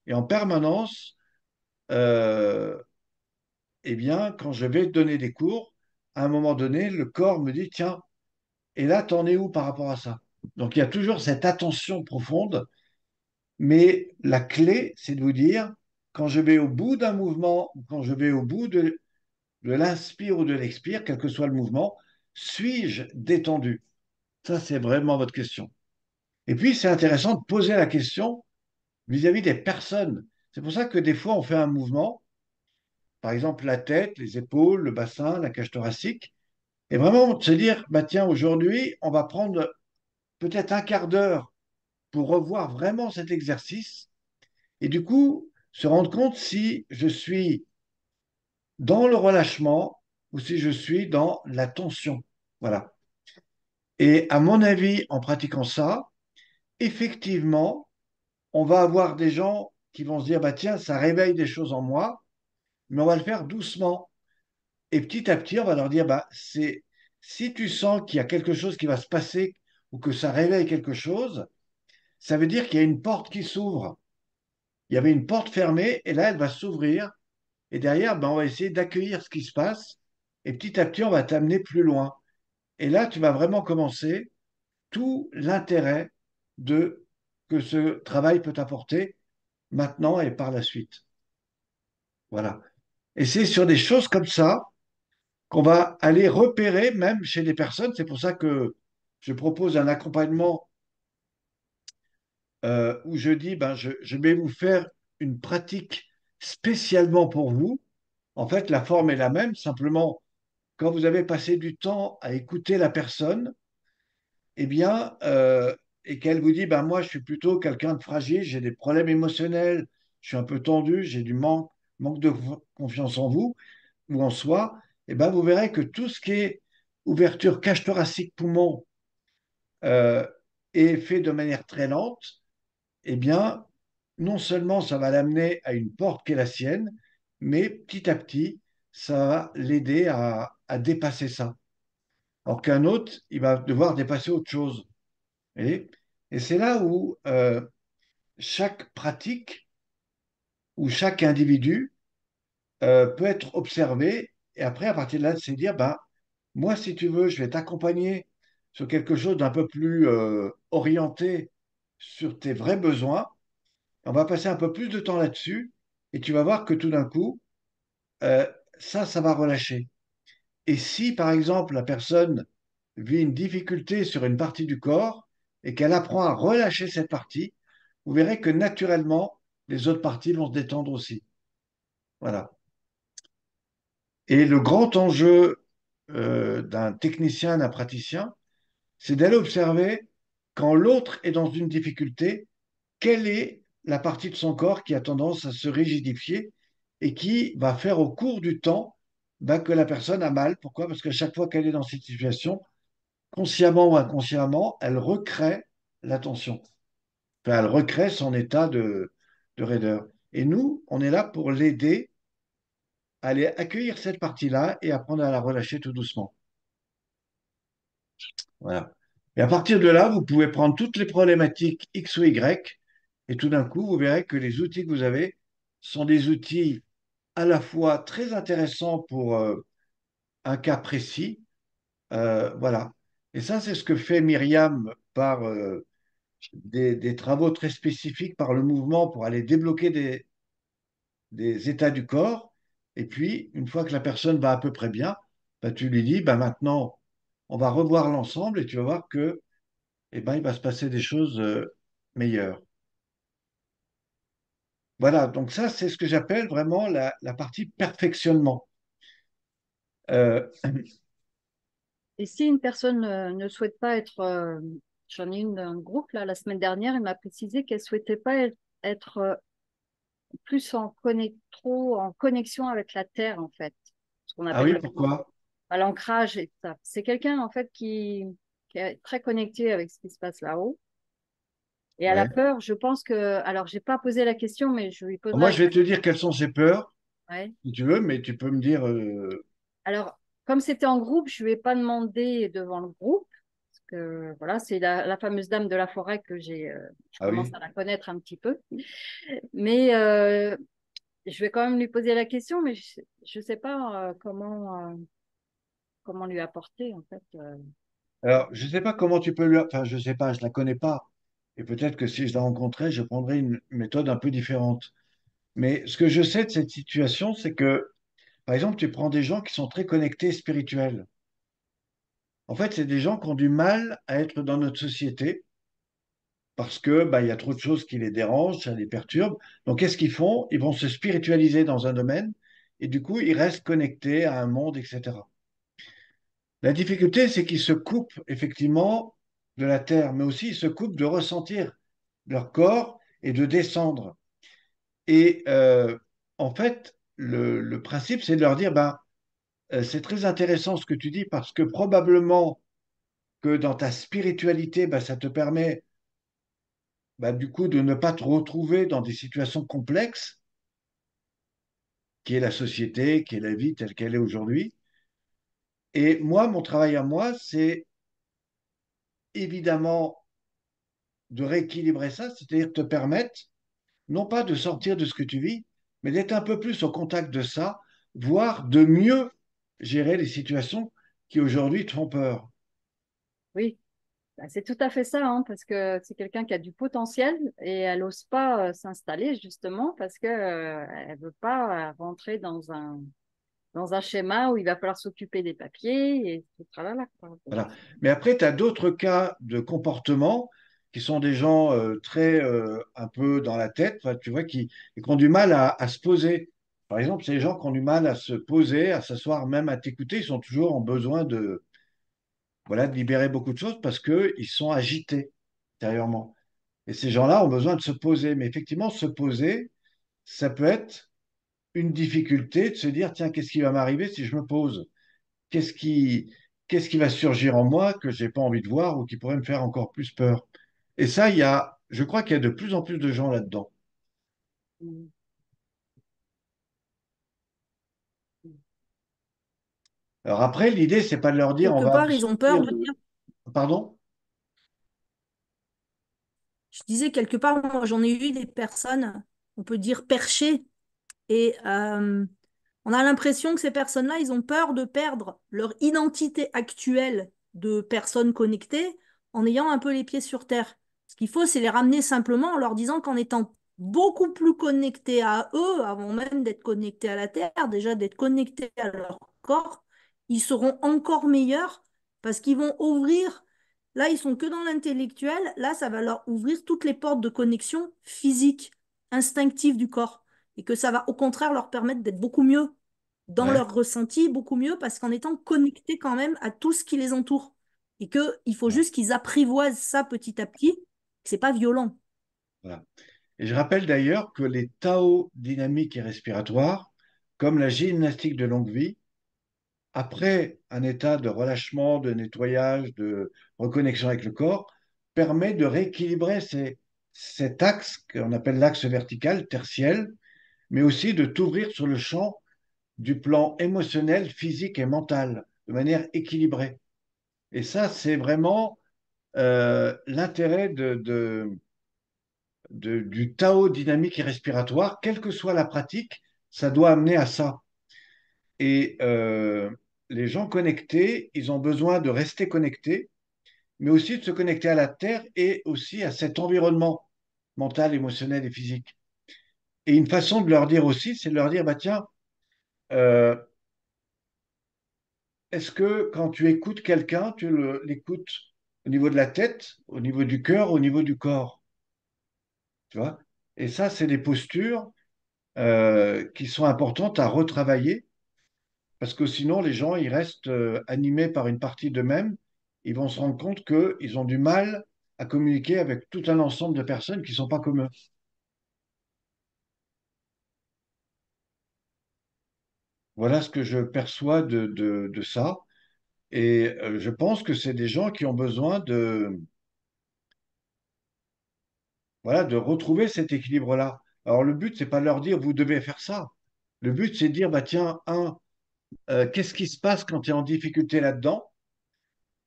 Et en permanence, euh, eh bien, quand je vais donner des cours, à un moment donné, le corps me dit, tiens, et là, t'en es où par rapport à ça? Donc, il y a toujours cette attention profonde, mais la clé, c'est de vous dire, quand je vais au bout d'un mouvement, ou quand je vais au bout de l'inspire ou de l'expire, quel que soit le mouvement, suis-je détendu? Ça, c'est vraiment votre question. Et puis, c'est intéressant de poser la question vis-à-vis des personnes. C'est pour ça que des fois, on fait un mouvement, par exemple la tête, les épaules, le bassin, la cage thoracique, et vraiment de se dire, bah tiens, aujourd'hui, on va prendre peut-être un quart d'heure pour revoir vraiment cet exercice, et du coup, se rendre compte si je suis dans le relâchement ou si je suis dans la tension. Voilà. Et à mon avis, en pratiquant ça, effectivement, on va avoir des gens qui vont se dire, bah tiens, ça réveille des choses en moi, mais on va le faire doucement. Et petit à petit, on va leur dire, bah si tu sens qu'il y a quelque chose qui va se passer ou que ça réveille quelque chose, ça veut dire qu'il y a une porte qui s'ouvre. Il y avait une porte fermée et là, elle va s'ouvrir. Et derrière, ben, on va essayer d'accueillir ce qui se passe. Et petit à petit, on va t'amener plus loin. Et là, tu vas vraiment commencer tout l'intérêt de que ce travail peut apporter maintenant et par la suite. Voilà. Et c'est sur des choses comme ça qu'on va aller repérer même chez des personnes. C'est pour ça que je propose un accompagnement où je dis, ben, je vais vous faire une pratique spécialement pour vous. En fait, la forme est la même, simplement, quand vous avez passé du temps à écouter la personne, eh bien, et qu'elle vous dit, ben, moi, je suis plutôt quelqu'un de fragile, j'ai des problèmes émotionnels, je suis un peu tendu, j'ai du manque de confiance en vous ou en soi, eh ben, vous verrez que tout ce qui est ouverture cage thoracique poumon euh, est fait de manière très lente, eh bien, non seulement ça va l'amener à une porte qui est la sienne, mais petit à petit, ça va l'aider à dépasser ça. alors qu'un autre, il va devoir dépasser autre chose. Et, et c'est là où chaque pratique ou chaque individu peut être observé. Et après, à partir de là, c'est dire, ben, moi, si tu veux, je vais t'accompagner sur quelque chose d'un peu plus orienté sur tes vrais besoins. On va passer un peu plus de temps là-dessus et tu vas voir que tout d'un coup, euh, ça va relâcher. Et si, par exemple, la personne vit une difficulté sur une partie du corps et qu'elle apprend à relâcher cette partie, vous verrez que naturellement, les autres parties vont se détendre aussi. Voilà. Et le grand enjeu d'un technicien, d'un praticien, c'est d'aller observer quand l'autre est dans une difficulté, quelle est la partie de son corps qui a tendance à se rigidifier et qui va faire au cours du temps bah, que la personne a mal. Pourquoi? Parce qu'à chaque fois qu'elle est dans cette situation, consciemment ou inconsciemment, elle recrée la tension. Enfin, elle recrée son état de raideur. Et nous, on est là pour l'aider à aller accueillir cette partie-là et apprendre à la relâcher tout doucement. Voilà. Et à partir de là, vous pouvez prendre toutes les problématiques X ou Y, et tout d'un coup, vous verrez que les outils que vous avez sont des outils à la fois très intéressants pour un cas précis. Voilà. Et ça, c'est ce que fait Myriam par des travaux très spécifiques, par le mouvement, pour aller débloquer des états du corps. Et puis, une fois que la personne va à peu près bien, bah, tu lui dis, bah, maintenant, on va revoir l'ensemble et tu vas voir que eh ben, il va se passer des choses meilleures. Voilà, donc ça, c'est ce que j'appelle vraiment la partie perfectionnement. Euh, Et si une personne ne souhaite pas être, j'en ai une d'un groupe là la semaine dernière, elle m'a précisé qu'elle souhaitait pas être plus trop en connexion avec la terre en fait, ce qu'on ah appelle oui, pourquoi? l'ancrage et tout ça. C'est quelqu'un en fait qui est très connecté avec ce qui se passe là-haut. Et elle a Ouais. peur, je pense que, alors j'ai pas posé la question, mais je lui Moi, poserai la je vais te dire quelles sont ses peurs, question. si tu veux, mais tu peux me dire. Alors, comme c'était en groupe, je ne lui ai pas demandé devant le groupe, parce que voilà, c'est la fameuse dame de la forêt que je Ah commence oui. à la connaître un petit peu. Mais je vais quand même lui poser la question, mais je ne sais pas comment lui apporter, en fait. Alors, je ne sais pas comment tu peux lui. Enfin, je ne sais pas, je ne la connais pas. Et peut-être que si je la rencontrais, je prendrais une méthode un peu différente. Mais ce que je sais de cette situation, c'est que, par exemple, tu prends des gens qui sont très connectés spirituels. En fait, c'est des gens qui ont du mal à être dans notre société parce que bah, il y a trop de choses qui les dérangent, ça les perturbe. Donc, qu'est-ce qu'ils font? Ils vont se spiritualiser dans un domaine et du coup, ils restent connectés à un monde, etc. La difficulté, c'est qu'ils se coupent effectivement de la terre, mais aussi ils se coupent de ressentir leur corps et de descendre. Et en fait, le principe, c'est de leur dire, ben, c'est très intéressant ce que tu dis parce que probablement que dans ta spiritualité, ben, ça te permet bah, du coup, de ne pas te retrouver dans des situations complexes, qui est la société, qui est la vie telle qu'elle est aujourd'hui. Et moi, mon travail à moi, c'est évidemment de rééquilibrer ça, c'est-à-dire te permettre, non pas de sortir de ce que tu vis, mais d'être un peu plus au contact de ça, voire de mieux gérer les situations qui aujourd'hui te font peur. Oui, bah, c'est tout à fait ça, hein, parce que c'est quelqu'un qui a du potentiel et elle n'ose pas s'installer justement parce que elle veut pas rentrer dans un schéma où il va falloir s'occuper des papiers et tout tralala, quoi. Donc, Voilà. Mais après, tu as d'autres cas de comportement qui sont des gens très un peu dans la tête, enfin, tu vois, qui ont du mal à se poser. Par exemple, c'est les gens qui ont du mal à se poser, à s'asseoir, même à t'écouter. Ils sont toujours en besoin voilà, de libérer beaucoup de choses parce qu'ils sont agités intérieurement. Et ces gens-là ont besoin de se poser. Mais effectivement, se poser, ça peut être une difficulté de se dire, tiens, qu'est-ce qui va m'arriver si je me pose? qu'est-ce qui, qu'est-ce qui va surgir en moi que j'ai pas envie de voir ou qui pourrait me faire encore plus peur. Et ça, je crois qu'il y a de plus en plus de gens là-dedans. Alors après, l'idée, c'est pas de leur dire on Quelque va part, vous ils ont peur sortir de de... dire. Pardon? Je disais quelque part, moi j'en ai eu des personnes, on peut dire perchées, et on a l'impression que ces personnes-là, ils ont peur de perdre leur identité actuelle de personnes connectées en ayant un peu les pieds sur terre. Ce qu'il faut, c'est les ramener simplement en leur disant qu'en étant beaucoup plus connectés à eux, avant même d'être connectés à la Terre, déjà d'être connectés à leur corps, ils seront encore meilleurs parce qu'ils vont ouvrir. Là, ils sont que dans l'intellectuel. Là, ça va leur ouvrir toutes les portes de connexion physique, instinctive du corps. Et que ça va au contraire leur permettre d'être beaucoup mieux dans Ouais. leur ressenti, beaucoup mieux parce qu'en étant connectés quand même à tout ce qui les entoure. Et qu'il faut Ouais. juste qu'ils apprivoisent ça petit à petit, que c'est pas violent. Voilà. Et je rappelle d'ailleurs que les Tao dynamiques et respiratoires, comme la gymnastique de longue vie, après un état de relâchement, de nettoyage, de reconnexion avec le corps, permet de rééquilibrer cet axe qu'on appelle l'axe vertical, tertiel, mais aussi de t'ouvrir sur le champ du plan émotionnel, physique et mental de manière équilibrée. Et ça, c'est vraiment l'intérêt du Tao dynamique et respiratoire, quelle que soit la pratique, ça doit amener à ça. Et les gens connectés, ils ont besoin de rester connectés, mais aussi de se connecter à la Terre et aussi à cet environnement mental, émotionnel et physique. Et une façon de leur dire aussi, c'est de leur dire, bah tiens, euh, est-ce que quand tu écoutes quelqu'un, l'écoutes au niveau de la tête, au niveau du cœur, au niveau du corps, tu vois? Et ça, c'est des postures qui sont importantes à retravailler parce que sinon, les gens, ils restent animés par une partie d'eux-mêmes. Ils vont se rendre compte qu'ils ont du mal à communiquer avec tout un ensemble de personnes qui ne sont pas comme eux. Voilà ce que je perçois de ça. Et je pense que c'est des gens qui ont besoin voilà, de retrouver cet équilibre-là. Alors, le but, c'est pas de leur dire, vous devez faire ça. Le but, c'est de dire, bah, tiens, qu'est-ce qui se passe quand tu es en difficulté là-dedans?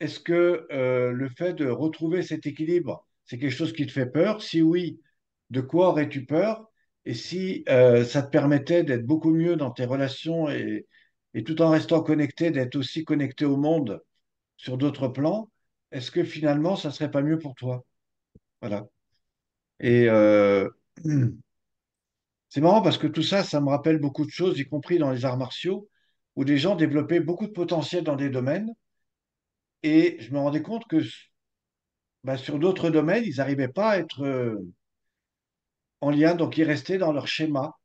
Est-ce que le fait de retrouver cet équilibre, c'est quelque chose qui te fait peur? Si oui, de quoi aurais-tu peur? Et si ça te permettait d'être beaucoup mieux dans tes relations et tout en restant connecté, d'être aussi connecté au monde sur d'autres plans, est-ce que finalement, ça serait pas mieux pour toi? Voilà. Et c'est marrant parce que tout ça, ça me rappelle beaucoup de choses, y compris dans les arts martiaux, où des gens développaient beaucoup de potentiel dans des domaines. Et je me rendais compte que bah, sur d'autres domaines, ils n'arrivaient pas à être en lien, donc ils restaient dans leur schéma.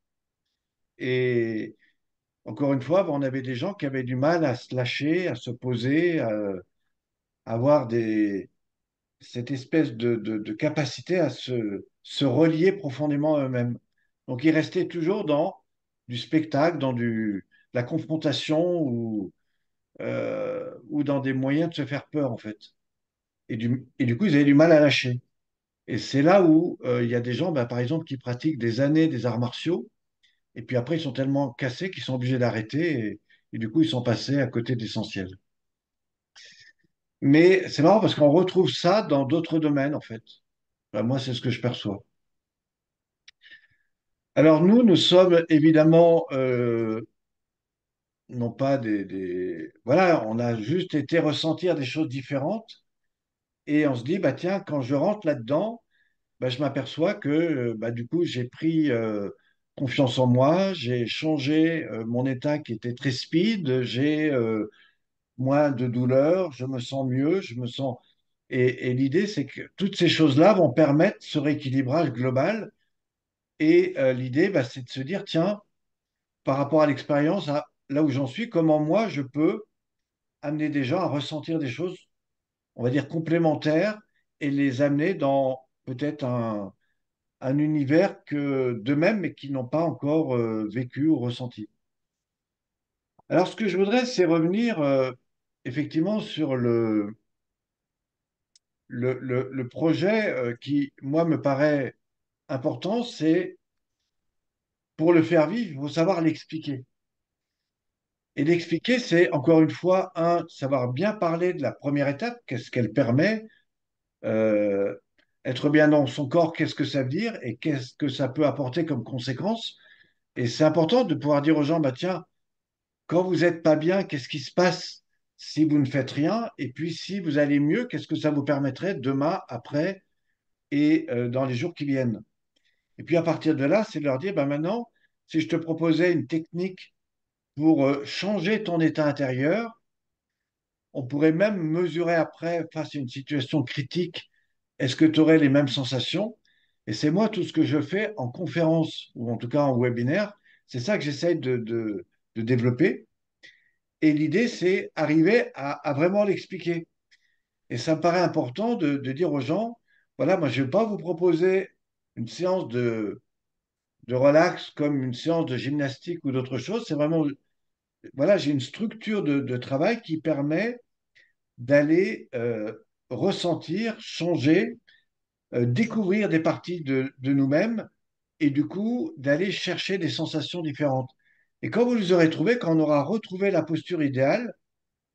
Et encore une fois, bah, on avait des gens qui avaient du mal à se lâcher, à se poser, à avoir cette espèce de capacité à se relier profondément à eux-mêmes. Donc ils restaient toujours dans du spectacle, dans la confrontation ou dans des moyens de se faire peur, en fait. Et du coup, ils avaient du mal à lâcher. Et c'est là où il y a des gens, bah, par exemple, qui pratiquent des années des arts martiaux, et puis après, ils sont tellement cassés qu'ils sont obligés d'arrêter, et du coup, ils sont passés à côté de l'essentiel. Mais c'est marrant parce qu'on retrouve ça dans d'autres domaines, en fait. Enfin, moi, c'est ce que je perçois. Alors nous, nous sommes évidemment non pas Voilà, on a juste été ressentir des choses différentes, et on se dit, bah tiens, quand je rentre là-dedans, bah, je m'aperçois que bah, du coup, j'ai pris confiance en moi, j'ai changé mon état qui était très speed, j'ai moins de douleur, je me sens mieux, je me sens... Et l'idée, c'est que toutes ces choses-là vont permettre ce rééquilibrage global. Et l'idée, bah, c'est de se dire, tiens, par rapport à l'expérience, là où j'en suis, comment moi, je peux amener des gens à ressentir des choses, on va dire, complémentaires et les amener dans peut-être un univers que d'eux-mêmes, mais qui n'ont pas encore vécu ou ressenti. Alors, ce que je voudrais, c'est revenir effectivement sur le projet qui, moi, me paraît important, c'est pour le faire vivre, il faut savoir l'expliquer. Et l'expliquer, c'est encore une fois, savoir bien parler de la première étape, qu'est-ce qu'elle permet, euh, être bien dans son corps, qu'est-ce que ça veut dire et qu'est-ce que ça peut apporter comme conséquence. Et c'est important de pouvoir dire aux gens, bah tiens, quand vous n'êtes pas bien, qu'est-ce qui se passe si vous ne faites rien? Et puis si vous allez mieux, qu'est-ce que ça vous permettrait demain, après et dans les jours qui viennent? Et puis à partir de là, c'est de leur dire, bah maintenant, si je te proposais une technique pour changer ton état intérieur, on pourrait même mesurer après, face à une situation critique, est-ce que tu aurais les mêmes sensations? Et c'est moi tout ce que je fais en conférence ou en tout cas en webinaire, c'est ça que j'essaye de développer. Et l'idée, c'est arriver à vraiment l'expliquer. Et ça me paraît important de dire aux gens, voilà, moi je ne vais pas vous proposer une séance de relax comme une séance de gymnastique ou d'autre chose. C'est vraiment, voilà, j'ai une structure de travail qui permet d'aller ressentir, changer, découvrir des parties de nous-mêmes et du coup d'aller chercher des sensations différentes. Et quand vous les aurez trouvées, quand on aura retrouvé la posture idéale,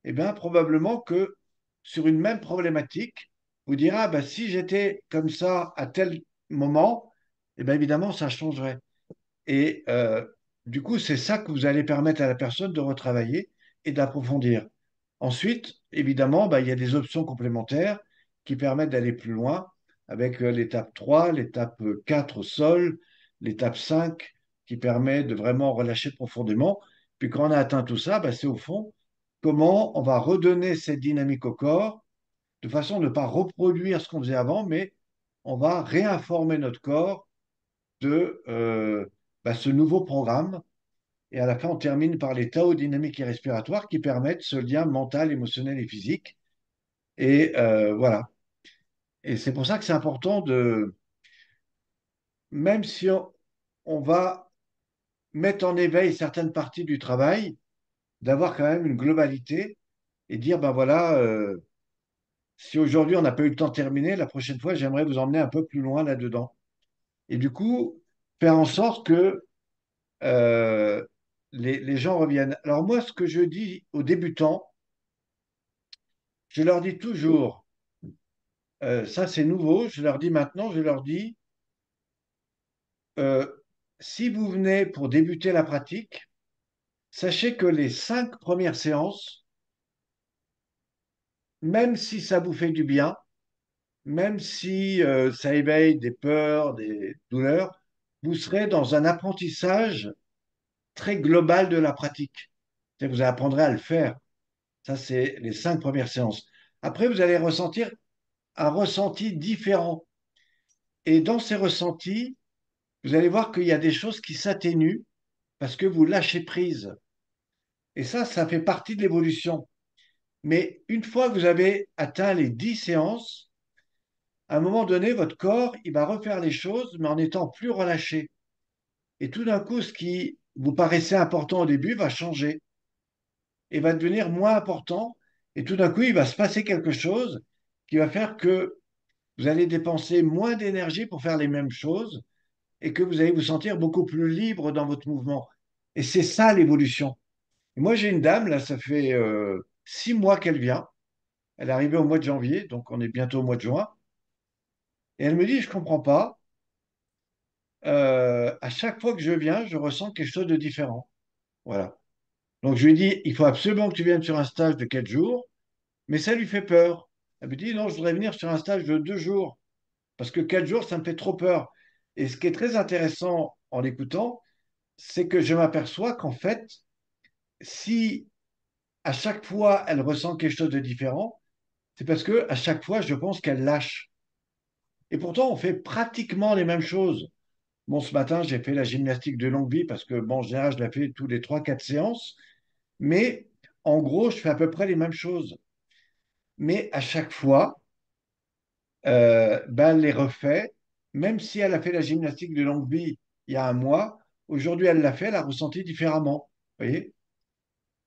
eh bien probablement que sur une même problématique, vous direz, ah, ben, si j'étais comme ça à tel moment, eh bien évidemment ça changerait. Et du coup, c'est ça que vous allez permettre à la personne de retravailler et d'approfondir. Ensuite, évidemment, bah, il y a des options complémentaires qui permettent d'aller plus loin avec l'étape 3, l'étape 4 au sol, l'étape 5 qui permet de vraiment relâcher profondément. Puis quand on a atteint tout ça, bah, c'est au fond comment on va redonner cette dynamique au corps de façon à ne pas reproduire ce qu'on faisait avant, mais on va réinformer notre corps de bah, ce nouveau programme. Et à la fin, on termine par les Tao dynamiques et respiratoires qui permettent ce lien mental, émotionnel et physique. Et voilà. Et c'est pour ça que c'est important de, même si on va mettre en éveil certaines parties du travail, d'avoir quand même une globalité et dire, ben voilà, si aujourd'hui on n'a pas eu le temps de terminer, la prochaine fois, j'aimerais vous emmener un peu plus loin là-dedans. Et du coup, faire en sorte que euh, les gens reviennent. Alors moi, ce que je dis aux débutants, je leur dis toujours, ça c'est nouveau, je leur dis maintenant, je leur dis, euh, si vous venez pour débuter la pratique, sachez que les 5 premières séances, même si ça vous fait du bien, même si ça éveille des peurs, des douleurs, vous serez dans un apprentissage très global de la pratique. Vous apprendrez à le faire. Ça, c'est les 5 premières séances. Après, vous allez ressentir un ressenti différent. Et dans ces ressentis, vous allez voir qu'il y a des choses qui s'atténuent parce que vous lâchez prise. Et ça fait partie de l'évolution. Mais une fois que vous avez atteint les 10 séances, à un moment donné, votre corps, il va refaire les choses, mais en étant plus relâché. Et tout d'un coup, ce qui vous paraissait important au début va changer et va devenir moins important. Et tout d'un coup, il va se passer quelque chose qui va faire que vous allez dépenser moins d'énergie pour faire les mêmes choses et que vous allez vous sentir beaucoup plus libre dans votre mouvement. Et c'est ça l'évolution. Et moi, j'ai une dame, là, ça fait 6 mois qu'elle vient. Elle est arrivée au mois de janvier, donc on est bientôt au mois de juin. Et elle me dit, je comprends pas. À chaque fois que je viens, je ressens quelque chose de différent. Voilà. Donc je lui ai dit, il faut absolument que tu viennes sur un stage de 4 jours, mais ça lui fait peur. Elle me dit, non, je voudrais venir sur un stage de 2 jours, parce que 4 jours, ça me fait trop peur. Et ce qui est très intéressant en l'écoutant, c'est que je m'aperçois qu'en fait, si à chaque fois elle ressent quelque chose de différent, c'est parce que à chaque fois, je pense qu'elle lâche. Et pourtant, on fait pratiquement les mêmes choses. Bon, ce matin, j'ai fait la gymnastique de longue vie parce que, bon, en général, je la fais tous les 3, 4 séances. Mais en gros, je fais à peu près les mêmes choses. Mais à chaque fois, ben, elle les refait. Même si elle a fait la gymnastique de longue vie il y a un mois, aujourd'hui, elle l'a fait, elle a ressenti différemment. Vous voyez?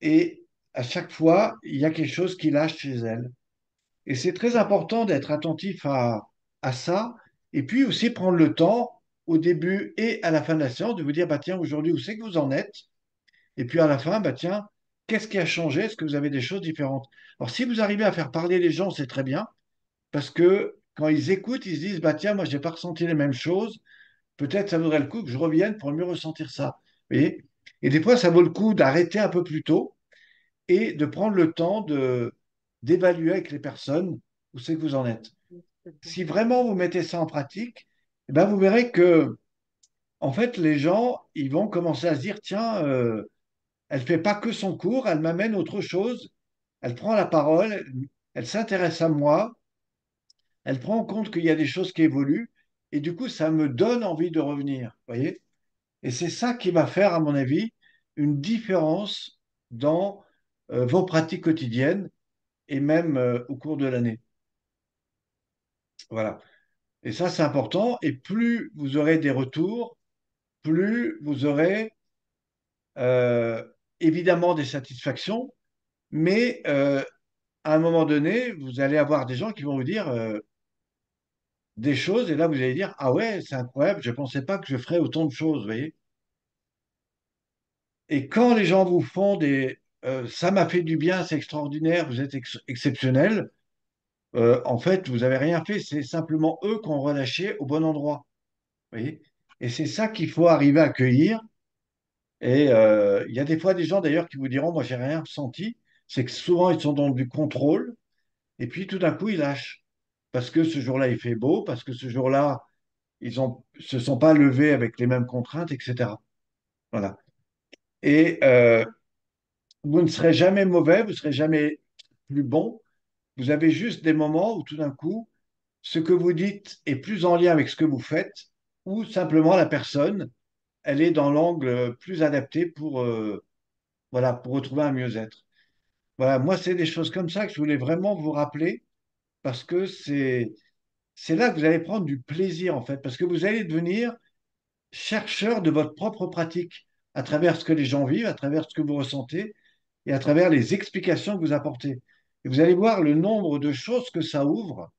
Et à chaque fois, il y a quelque chose qui lâche chez elle. Et c'est très important d'être attentif à ça. Et puis aussi prendre le temps, au début et à la fin de la séance, de vous dire, bah, tiens, aujourd'hui, où c'est que vous en êtes? Et puis à la fin, bah, tiens, qu'est-ce qui a changé? Est-ce que vous avez des choses différentes? Alors, si vous arrivez à faire parler les gens, c'est très bien, parce que quand ils écoutent, ils se disent, bah tiens, moi, j'ai pas ressenti les mêmes choses. Peut-être ça vaudrait le coup que je revienne pour mieux ressentir ça. Vous voyez? Et des fois, ça vaut le coup d'arrêter un peu plus tôt et de prendre le temps d'évaluer avec les personnes où c'est que vous en êtes. Si vraiment vous mettez ça en pratique, eh ben vous verrez que, en fait, les gens, ils vont commencer à se dire, tiens, elle fait pas que son cours, elle m'amène autre chose, elle prend la parole, elle s'intéresse à moi, elle prend en compte qu'il y a des choses qui évoluent, et du coup, ça me donne envie de revenir. Vous voyez? Et c'est ça qui va faire, à mon avis, une différence dans vos pratiques quotidiennes et même au cours de l'année. Voilà. Et ça, c'est important. Et plus vous aurez des retours, plus vous aurez euh, évidemment des satisfactions, mais à un moment donné, vous allez avoir des gens qui vont vous dire des choses, et là, vous allez dire, ah ouais, c'est incroyable, je ne pensais pas que je ferais autant de choses, vous voyez. Et quand les gens vous font des ça m'a fait du bien, c'est extraordinaire, vous êtes exceptionnel, en fait, vous n'avez rien fait, c'est simplement eux qui ont relâché au bon endroit. Vous voyez? Et c'est ça qu'il faut arriver à accueillir. Et il y a des fois des gens d'ailleurs qui vous diront, moi, j'ai rien ressenti. C'est que souvent, ils sont dans du contrôle, et puis tout d'un coup, ils lâchent. Parce que ce jour-là, il fait beau, parce que ce jour-là, se sont pas levés avec les mêmes contraintes, etc. Voilà. Et vous ne serez jamais mauvais, vous serez jamais plus bon. Vous avez juste des moments où tout d'un coup, ce que vous dites est plus en lien avec ce que vous faites, ou simplement la personne, elle est dans l'angle plus adapté pour, voilà, pour retrouver un mieux-être. Voilà, moi, c'est des choses comme ça que je voulais vraiment vous rappeler parce que c'est là que vous allez prendre du plaisir, en fait, parce que vous allez devenir chercheur de votre propre pratique à travers ce que les gens vivent, à travers ce que vous ressentez et à travers les explications que vous apportez. Et vous allez voir le nombre de choses que ça ouvre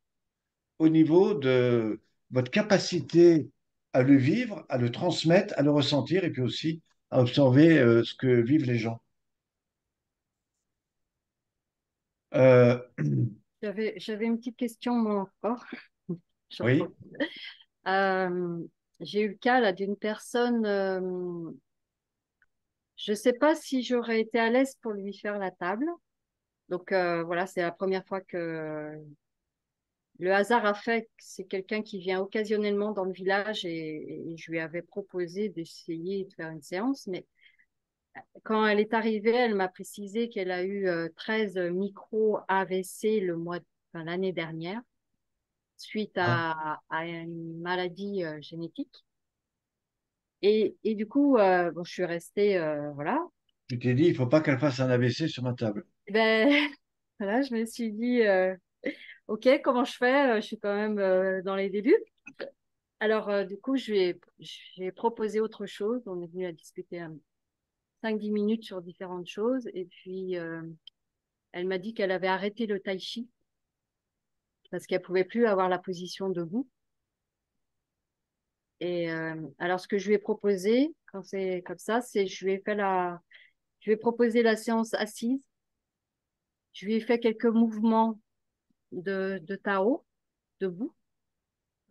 au niveau de votre capacité à le vivre, à le transmettre, à le ressentir et puis aussi à observer ce que vivent les gens. Euh, J'avais une petite question, moi, encore. J'en oui, profite. Euh, j'ai eu le cas là d'une personne, je ne sais pas si j'aurais été à l'aise pour lui faire la table. Donc voilà, c'est la première fois que le hasard a fait que c'est quelqu'un qui vient occasionnellement dans le village et je lui avais proposé d'essayer de faire une séance. Mais quand elle est arrivée, elle m'a précisé qu'elle a eu 13 micro-AVC enfin, l'année dernière suite ah, à une maladie génétique. Et du coup, bon, je suis restée, voilà. tu t'es dit, il faut pas qu'elle fasse un AVC sur ma table. Ben, voilà, je me suis dit, OK, comment je fais? Je suis quand même dans les débuts. Alors, du coup, j'ai proposé autre chose. On est venu à discuter 5-10 minutes sur différentes choses. Et puis, elle m'a dit qu'elle avait arrêté le tai chi parce qu'elle pouvait plus avoir la position debout. Et alors, ce que je lui ai proposé, quand c'est comme ça, c'est je lui ai proposé la séance assise. Je lui ai fait quelques mouvements de Tao debout.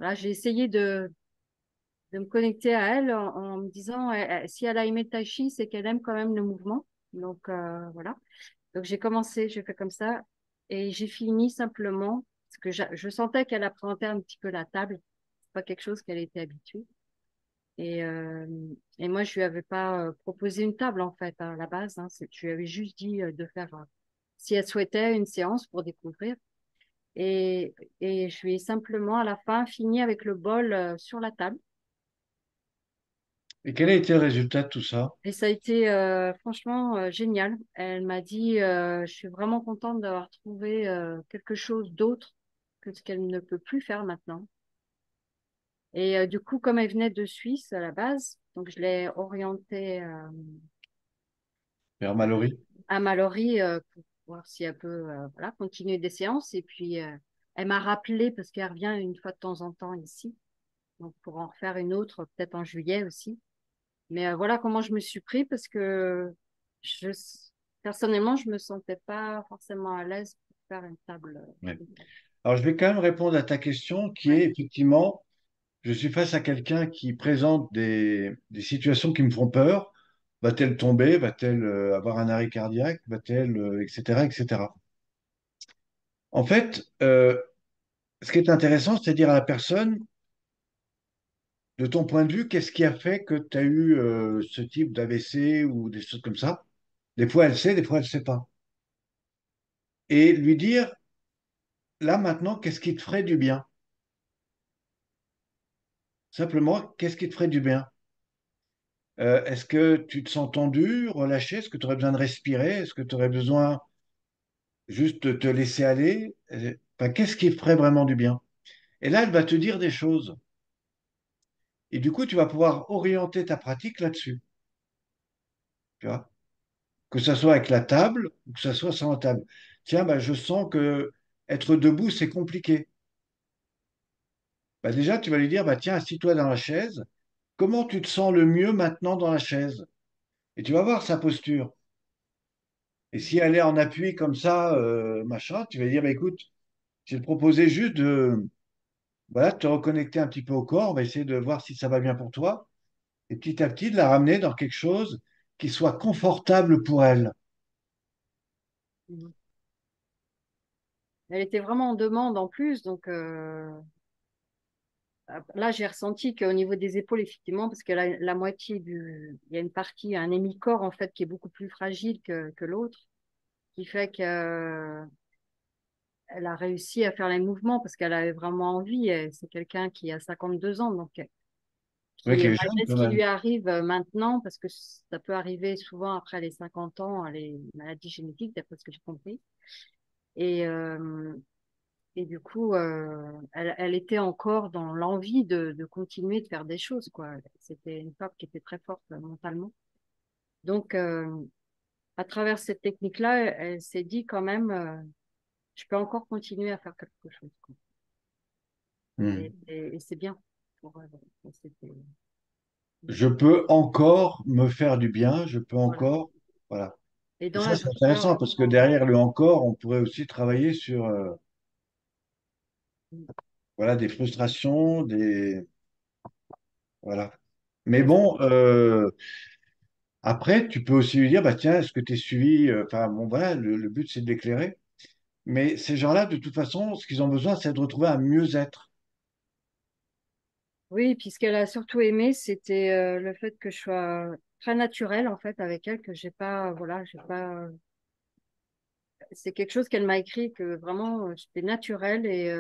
Là, j'ai essayé de me connecter à elle en me disant si elle a aimé le tai chi, c'est qu'elle aime quand même le mouvement. Donc voilà. Donc j'ai fait comme ça et j'ai fini simplement parce que je sentais qu'elle appréhendait un petit peu la table. C'est pas quelque chose qu'elle était habituée. Et, euh, et moi, je lui avais pas proposé une table en fait à la base. Hein. Je lui avais juste dit de faire, si elle souhaitait, une séance pour découvrir. Et, et je lui ai simplement à la fin fini avec le bol sur la table. Et quel a été le résultat de tout ça? Et ça a été franchement génial. Elle m'a dit, je suis vraiment contente d'avoir trouvé quelque chose d'autre que ce qu'elle ne peut plus faire maintenant. Et du coup, comme elle venait de Suisse à la base, donc je l'ai orientée Père Mallory? à Mallory pour voir si elle peut voilà, continuer des séances. Et puis, elle m'a rappelé, parce qu'elle revient une fois de temps en temps ici, donc pour en refaire une autre, peut-être en juillet aussi. Mais voilà comment je me suis pris, parce que je personnellement, je me sentais pas forcément à l'aise pour faire une table. Ouais. Alors, je vais quand même répondre à ta question qui Ouais. est effectivement, je suis face à quelqu'un qui présente des situations qui me font peur. Va-t-elle tomber? Va-t-elle avoir un arrêt cardiaque? Va-t-elle, etc., etc. En fait, ce qui est intéressant, c'est de dire à la personne, de ton point de vue, qu'est-ce qui a fait que tu as eu ce type d'AVC ou des choses comme ça? Des fois, elle sait, des fois, elle ne sait pas. Et lui dire, là, maintenant, qu'est-ce qui te ferait du bien? Simplement, qu'est-ce qui te ferait du bien? Est-ce que tu te sens tendu, relâché? Est-ce que tu aurais besoin de respirer? Est-ce que tu aurais besoin juste de te laisser aller? Enfin, qu'est-ce qui te ferait vraiment du bien? Et là, elle va te dire des choses. Et du coup, tu vas pouvoir orienter ta pratique là-dessus. Tu vois? Que ça soit avec la table ou que ça soit sans la table. Tiens, bah, je sens que être debout, c'est compliqué. Bah, déjà, tu vas lui dire, bah, tiens, assis-toi dans la chaise. Comment tu te sens le mieux maintenant dans la chaise? Et tu vas voir sa posture. Et si elle est en appui comme ça, machin, tu vas dire, bah, écoute, je vais te proposer juste de, voilà, de te reconnecter un petit peu au corps. On va essayer de voir si ça va bien pour toi. Et petit à petit, de la ramener dans quelque chose qui soit confortable pour elle. Mhm. Elle était vraiment en demande en plus, donc là j'ai ressenti qu'au niveau des épaules, effectivement, parce que la moitié il y a une partie, un hémicorps en fait qui est beaucoup plus fragile que l'autre, qui fait que elle a réussi à faire les mouvements parce qu'elle avait vraiment envie. C'est quelqu'un qui a 52 ans, donc Oui, qui, qui est jeune malgré ce quand qui même. lui arrive maintenant, parce que ça peut arriver souvent après les 50 ans, les maladies génétiques, d'après ce que j'ai compris. Et, euh, et du coup, elle était encore dans l'envie de continuer de faire des choses, quoi. C'était une femme qui était très forte mentalement. Donc, à travers cette technique-là, elle s'est dit quand même, je peux encore continuer à faire quelque chose, quoi. Hmm. Et c'est bien. C'était, Je peux encore me faire du bien, je peux voilà. encore, voilà. Et Et dans ça, la c'est douleur, intéressant parce que derrière le encore, on pourrait aussi travailler sur, voilà, des frustrations, voilà. Mais ouais, c'est bon, après, tu peux aussi lui dire, bah tiens, est-ce que tu es suivi? Enfin, bon, voilà, le but, c'est de l'éclairer. Mais ces gens-là, de toute façon, ce qu'ils ont besoin, c'est de retrouver un mieux-être. oui, puis ce qu'elle a surtout aimé, c'était le fait que je sois très naturelle en fait avec elle, que j'ai pas, voilà, j'ai pas. C'est quelque chose qu'elle m'a écrit que vraiment j'étais naturelle et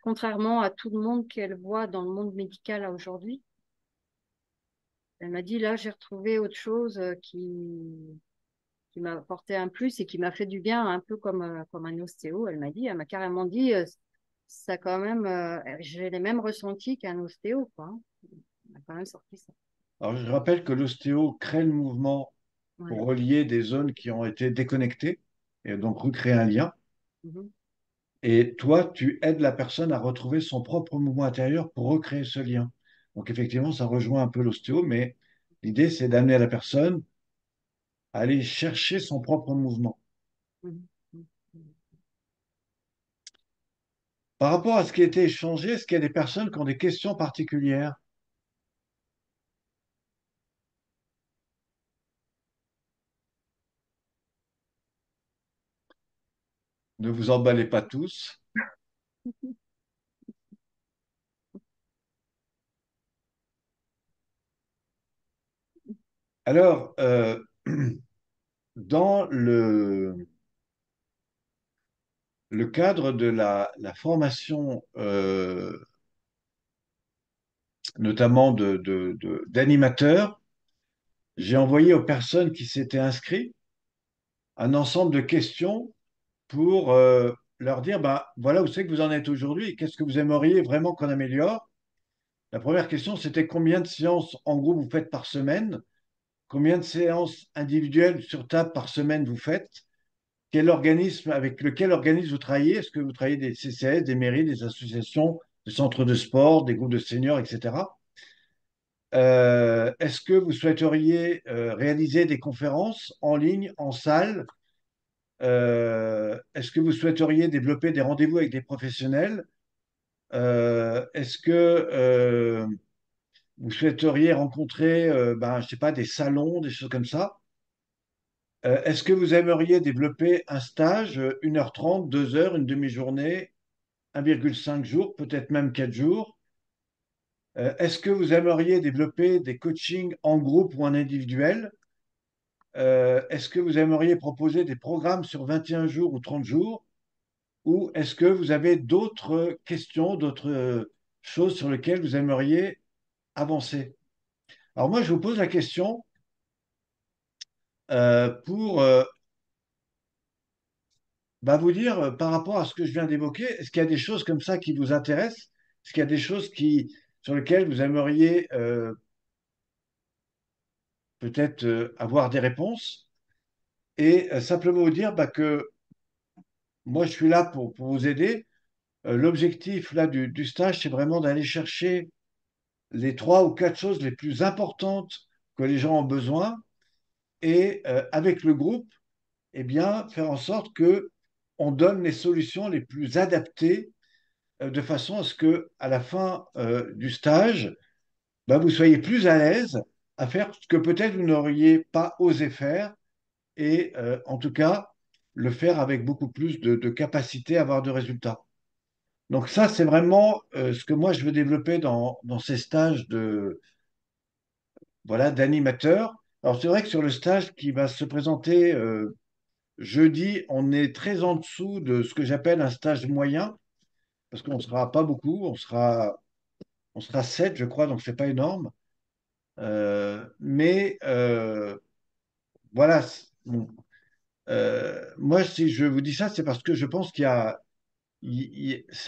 contrairement à tout le monde qu'elle voit dans le monde médical aujourd'hui, elle m'a dit là j'ai retrouvé autre chose qui m'a apporté un plus et qui m'a fait du bien, un peu comme un ostéo. Elle m'a carrément dit ça quand même, j'ai les mêmes ressentis qu'un ostéo, quoi, hein. Elle a quand même sorti ça. Alors, je rappelle que l'ostéo crée le mouvement Ouais. pour relier des zones qui ont été déconnectées et donc recréer un lien. Mhm. Et toi, tu aides la personne à retrouver son propre mouvement intérieur pour recréer ce lien. Donc effectivement, ça rejoint un peu l'ostéo, mais l'idée, c'est d'amener la personne à aller chercher son propre mouvement. Mhm. Mhm. Par rapport à ce qui a été échangé, est-ce qu'il y a des personnes qui ont des questions particulières? Ne vous emballez pas tous. Alors, dans le cadre de la formation, notamment d'animateurs, j'ai envoyé aux personnes qui s'étaient inscrites un ensemble de questions pour leur dire, bah, voilà où c'est que vous en êtes aujourd'hui et qu'est-ce que vous aimeriez vraiment qu'on améliore. La première question, c'était combien de séances en groupe vous faites par semaine? Combien de séances individuelles sur table par semaine vous faites? Quel organisme, avec lequel organisme vous travaillez? Est-ce que vous travaillez des CCS, des mairies, des associations, des centres de sport, des groupes de seniors, etc. Est-ce que vous souhaiteriez réaliser des conférences en ligne, en salle? Est-ce que vous souhaiteriez développer des rendez-vous avec des professionnels? Est-ce que vous souhaiteriez rencontrer, ben, je sais pas, des salons, des choses comme ça? Est-ce que vous aimeriez développer un stage, 1h30, 2 heures, une demi-journée, 1,5 jours, peut-être même 4 jours? Est-ce que vous aimeriez développer des coachings en groupe ou en individuel? Est-ce que vous aimeriez proposer des programmes sur 21 jours ou 30 jours? Ou est-ce que vous avez d'autres questions, d'autres choses sur lesquelles vous aimeriez avancer? Alors moi, je vous pose la question pour bah, vous dire, par rapport à ce que je viens d'évoquer, est-ce qu'il y a des choses comme ça qui vous intéressent? Est-ce qu'il y a des choses sur lesquelles vous aimeriez peut-être avoir des réponses? Et simplement vous dire bah, que moi, je suis là pour vous aider. L'objectif là du stage, c'est vraiment d'aller chercher les 3 ou 4 choses les plus importantes que les gens ont besoin et avec le groupe, eh bien, faire en sorte que on donne les solutions les plus adaptées de façon à ce que, à la fin du stage, bah, vous soyez plus à l'aise à faire ce que peut-être vous n'auriez pas osé faire et en tout cas le faire avec beaucoup plus de capacité à avoir de résultats. Donc ça, c'est vraiment ce que moi je veux développer dans ces stages voilà, d'animateur. Alors c'est vrai que sur le stage qui va se présenter jeudi, on est très en dessous de ce que j'appelle un stage moyen, parce qu'on ne sera pas beaucoup, on sera 7, je crois, donc c'est pas énorme. Mais voilà, bon. Moi, si je vous dis ça, c'est parce que je pense qu'il y a,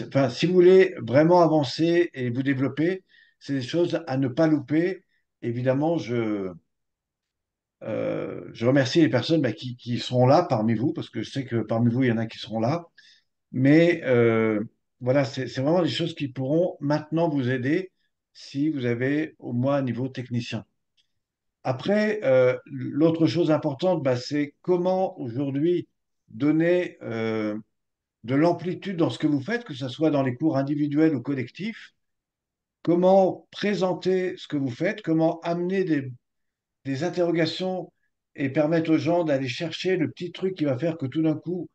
enfin, si vous voulez vraiment avancer et vous développer, c'est des choses à ne pas louper. Évidemment, je remercie les personnes bah, qui seront là parmi vous, parce que je sais que parmi vous, il y en a qui seront là. Mais voilà, c'est vraiment des choses qui pourront maintenant vous aider si vous avez au moins un niveau technicien. Après, l'autre chose importante, bah, c'est comment aujourd'hui donner de l'amplitude dans ce que vous faites, que ce soit dans les cours individuels ou collectifs. Comment présenter ce que vous faites, comment amener des interrogations et permettre aux gens d'aller chercher le petit truc qui va faire que tout d'un coup,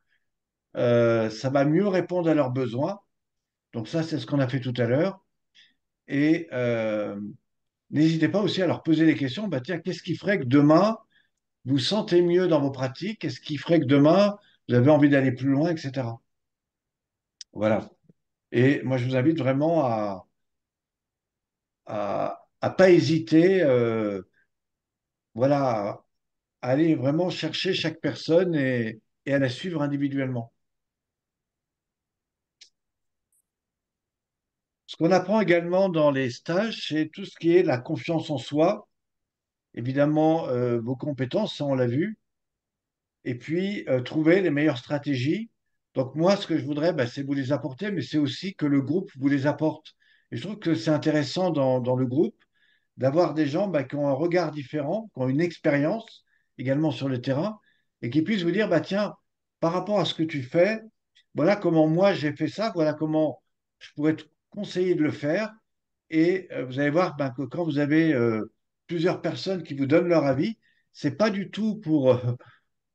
ça va mieux répondre à leurs besoins. Donc ça, c'est ce qu'on a fait tout à l'heure. Et n'hésitez pas aussi à leur poser des questions. Bah, tiens, qu'est-ce qui ferait que demain, vous sentez mieux dans vos pratiques? Qu'est-ce qui ferait que demain, vous avez envie d'aller plus loin, etc. Voilà. Et moi, je vous invite vraiment à pas hésiter, voilà, à aller vraiment chercher chaque personne et à la suivre individuellement. Ce qu'on apprend également dans les stages, c'est tout ce qui est la confiance en soi. Évidemment, vos compétences, ça on l'a vu. Et puis, trouver les meilleures stratégies. Donc moi, ce que je voudrais, bah, c'est vous les apporter, mais c'est aussi que le groupe vous les apporte. Et je trouve que c'est intéressant dans le groupe d'avoir des gens bah, qui ont un regard différent, qui ont une expérience également sur le terrain, et qui puissent vous dire, bah, tiens, par rapport à ce que tu fais, voilà comment moi j'ai fait ça, voilà comment je pourrais te conseiller de le faire. Et vous allez voir bah, que quand vous avez plusieurs personnes qui vous donnent leur avis, c'est pas du tout pour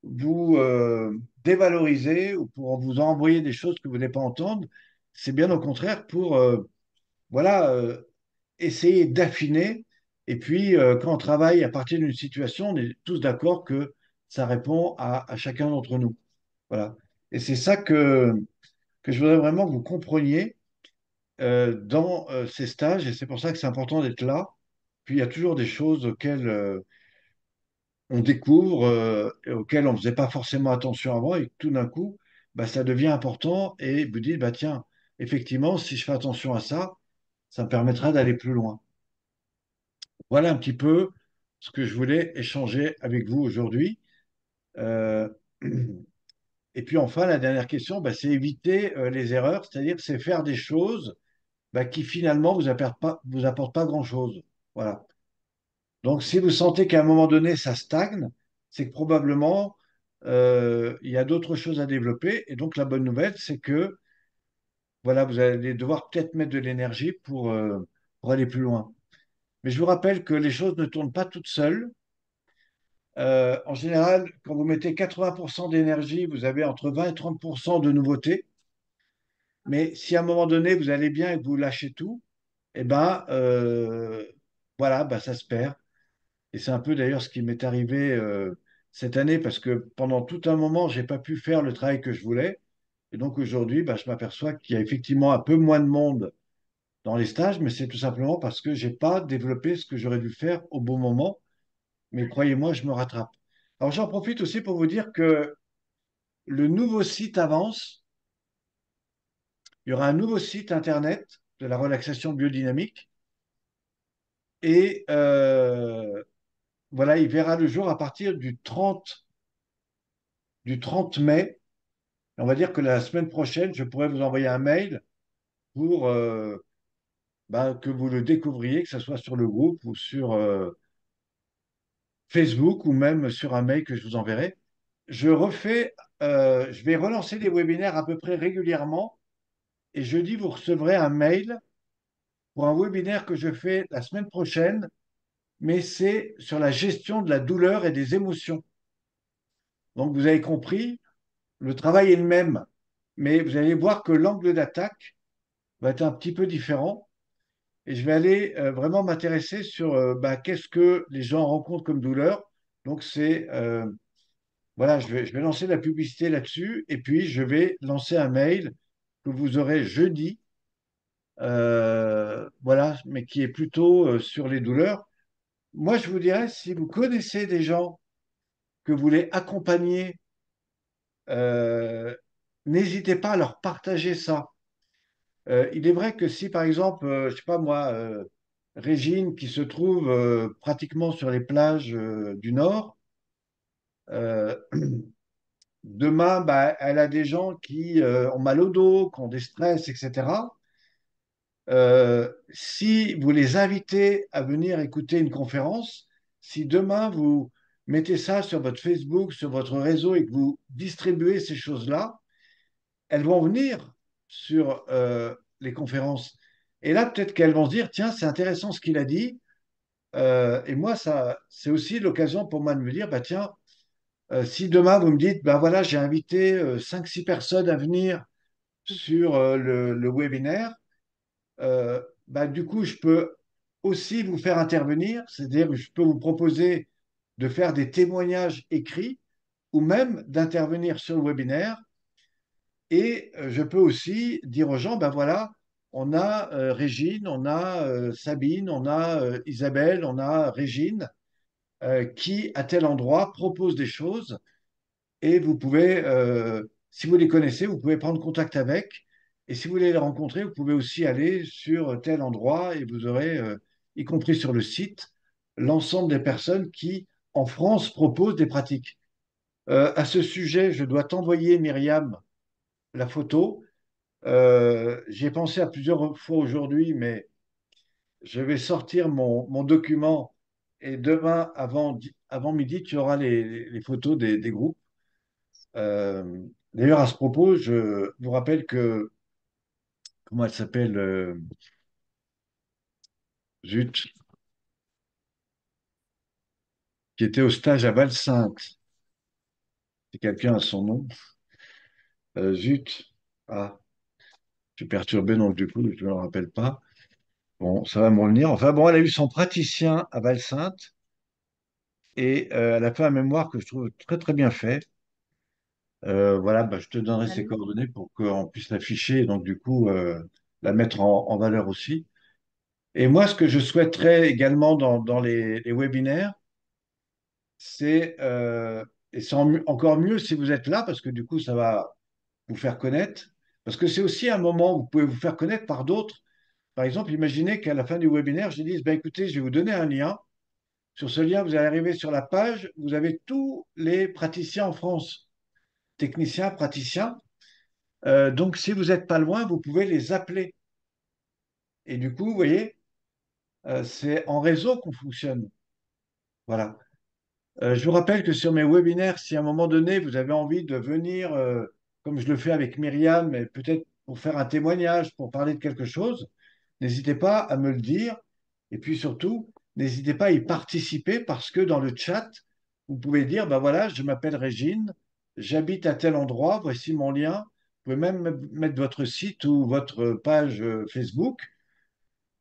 vous dévaloriser ou pour vous envoyer des choses que vous n'allez pas entendre. C'est bien au contraire pour voilà, essayer d'affiner. Et puis, quand on travaille à partir d'une situation, on est tous d'accord que ça répond à chacun d'entre nous. Voilà. Et c'est ça que je voudrais vraiment que vous compreniez dans ces stages. Et c'est pour ça que c'est important d'être là. Puis, il y a toujours des choses auxquelles on découvre et auxquelles on ne faisait pas forcément attention avant. Et tout d'un coup, bah, ça devient important. Et vous dites, bah, tiens, effectivement, si je fais attention à ça, ça me permettra d'aller plus loin. Voilà un petit peu ce que je voulais échanger avec vous aujourd'hui. Euh, et puis enfin, la dernière question, bah, c'est éviter les erreurs, c'est-à-dire c'est faire des choses bah, qui finalement vous apportent pas grand-chose. Voilà. Donc, si vous sentez qu'à un moment donné, ça stagne, c'est que probablement, il y a d'autres choses à développer. Et donc, la bonne nouvelle, c'est que, voilà, vous allez devoir peut-être mettre de l'énergie pour aller plus loin. Mais je vous rappelle que les choses ne tournent pas toutes seules. En général, quand vous mettez 80% d'énergie, vous avez entre 20 et 30% de nouveautés. Mais si à un moment donné, vous allez bien et que vous lâchez tout, eh ben, voilà, ben, ça se perd. Et c'est un peu d'ailleurs ce qui m'est arrivé cette année parce que pendant tout un moment, j'ai pas pu faire le travail que je voulais. Et donc aujourd'hui, ben, je m'aperçois qu'il y a effectivement un peu moins de monde dans les stages, mais c'est tout simplement parce que j'ai pas développé ce que j'aurais dû faire au bon moment. Mais croyez-moi, je me rattrape. Alors j'en profite aussi pour vous dire que le nouveau site avance. Il y aura un nouveau site internet de la relaxation biodynamique et voilà, il verra le jour à partir du trente mai. On va dire que la semaine prochaine, je pourrais vous envoyer un mail pour ben, que vous le découvriez, que ce soit sur le groupe ou sur Facebook ou même sur un mail que je vous enverrai. Je vais relancer des webinaires à peu près régulièrement et jeudi, vous recevrez un mail pour un webinaire que je fais la semaine prochaine, mais c'est sur la gestion de la douleur et des émotions. Donc, vous avez compris, le travail est le même, mais vous allez voir que l'angle d'attaque va être un petit peu différent. Et je vais aller vraiment m'intéresser sur bah, qu'est-ce que les gens rencontrent comme douleur. Donc, voilà, je vais lancer la publicité là-dessus et puis je vais lancer un mail que vous aurez jeudi, voilà, mais qui est plutôt sur les douleurs. Moi, je vous dirais, si vous connaissez des gens que vous voulez accompagner, euh, n'hésitez pas à leur partager ça. Il est vrai que si, par exemple, je sais pas moi, Régine, qui se trouve pratiquement sur les plages du Nord, euh, demain, bah, elle a des gens qui ont mal au dos, qui ont des stress, etc. Si vous les invitez à venir écouter une conférence, si demain vous mettez ça sur votre Facebook, sur votre réseau et que vous distribuez ces choses-là, elles vont venir sur les conférences. Et là, peut-être qu'elles vont se dire, tiens, c'est intéressant ce qu'il a dit. Et moi, ça, c'est aussi l'occasion pour moi de me dire, bah tiens, si demain vous me dites, bah voilà, j'ai invité 5-6 personnes à venir sur le webinaire, bah, du coup, je peux aussi vous faire intervenir, c'est-à-dire que je peux vous proposer de faire des témoignages écrits ou même d'intervenir sur le webinaire. Et je peux aussi dire aux gens, ben voilà, on a Régine, on a Sabine, on a Isabelle, on a Régine, qui à tel endroit propose des choses et vous pouvez, si vous les connaissez, vous pouvez prendre contact avec. Et si vous voulez les rencontrer, vous pouvez aussi aller sur tel endroit et vous aurez, y compris sur le site, l'ensemble des personnes qui, en France, proposent des pratiques. À ce sujet, je dois t'envoyer, Myriam, la photo. J'y ai pensé à plusieurs fois aujourd'hui, mais je vais sortir mon document et demain, avant midi, tu auras les photos des groupes. Euh, D'ailleurs, à ce propos, je vous rappelle que, comment elle s'appelle, Zut, qui était au stage à Val-Sainte, si quelqu'un a son nom, Zut, ah, je suis perturbé, donc du coup, je ne me rappelle pas. Bon, ça va me revenir. Enfin bon, elle a eu son praticien à Val-Sainte et elle a fait un mémoire que je trouve très très bien fait. Voilà, bah, je te donnerai ses Allô. coordonnées pour qu'on puisse l'afficher et donc du coup la mettre en valeur aussi. Et moi, ce que je souhaiterais également dans les webinaires, c'est, et c'est encore mieux si vous êtes là, parce que du coup, ça va vous faire connaître, parce que c'est aussi un moment où vous pouvez vous faire connaître par d'autres. Par exemple, imaginez qu'à la fin du webinaire, je dise, ben, écoutez, je vais vous donner un lien. Sur ce lien, vous allez arriver sur la page, vous avez tous les praticiens en France, techniciens, praticiens. Donc, si vous n'êtes pas loin, vous pouvez les appeler. Et du coup, vous voyez, c'est en réseau qu'on fonctionne. Voilà. Je vous rappelle que sur mes webinaires, si à un moment donné, vous avez envie de venir, comme je le fais avec Myriam, et peut-être pour faire un témoignage, pour parler de quelque chose, n'hésitez pas à me le dire. Et puis surtout, n'hésitez pas à y participer parce que dans le chat, vous pouvez dire, ben voilà, je m'appelle Régine, j'habite à tel endroit, voici mon lien. Vous pouvez même mettre votre site ou votre page Facebook.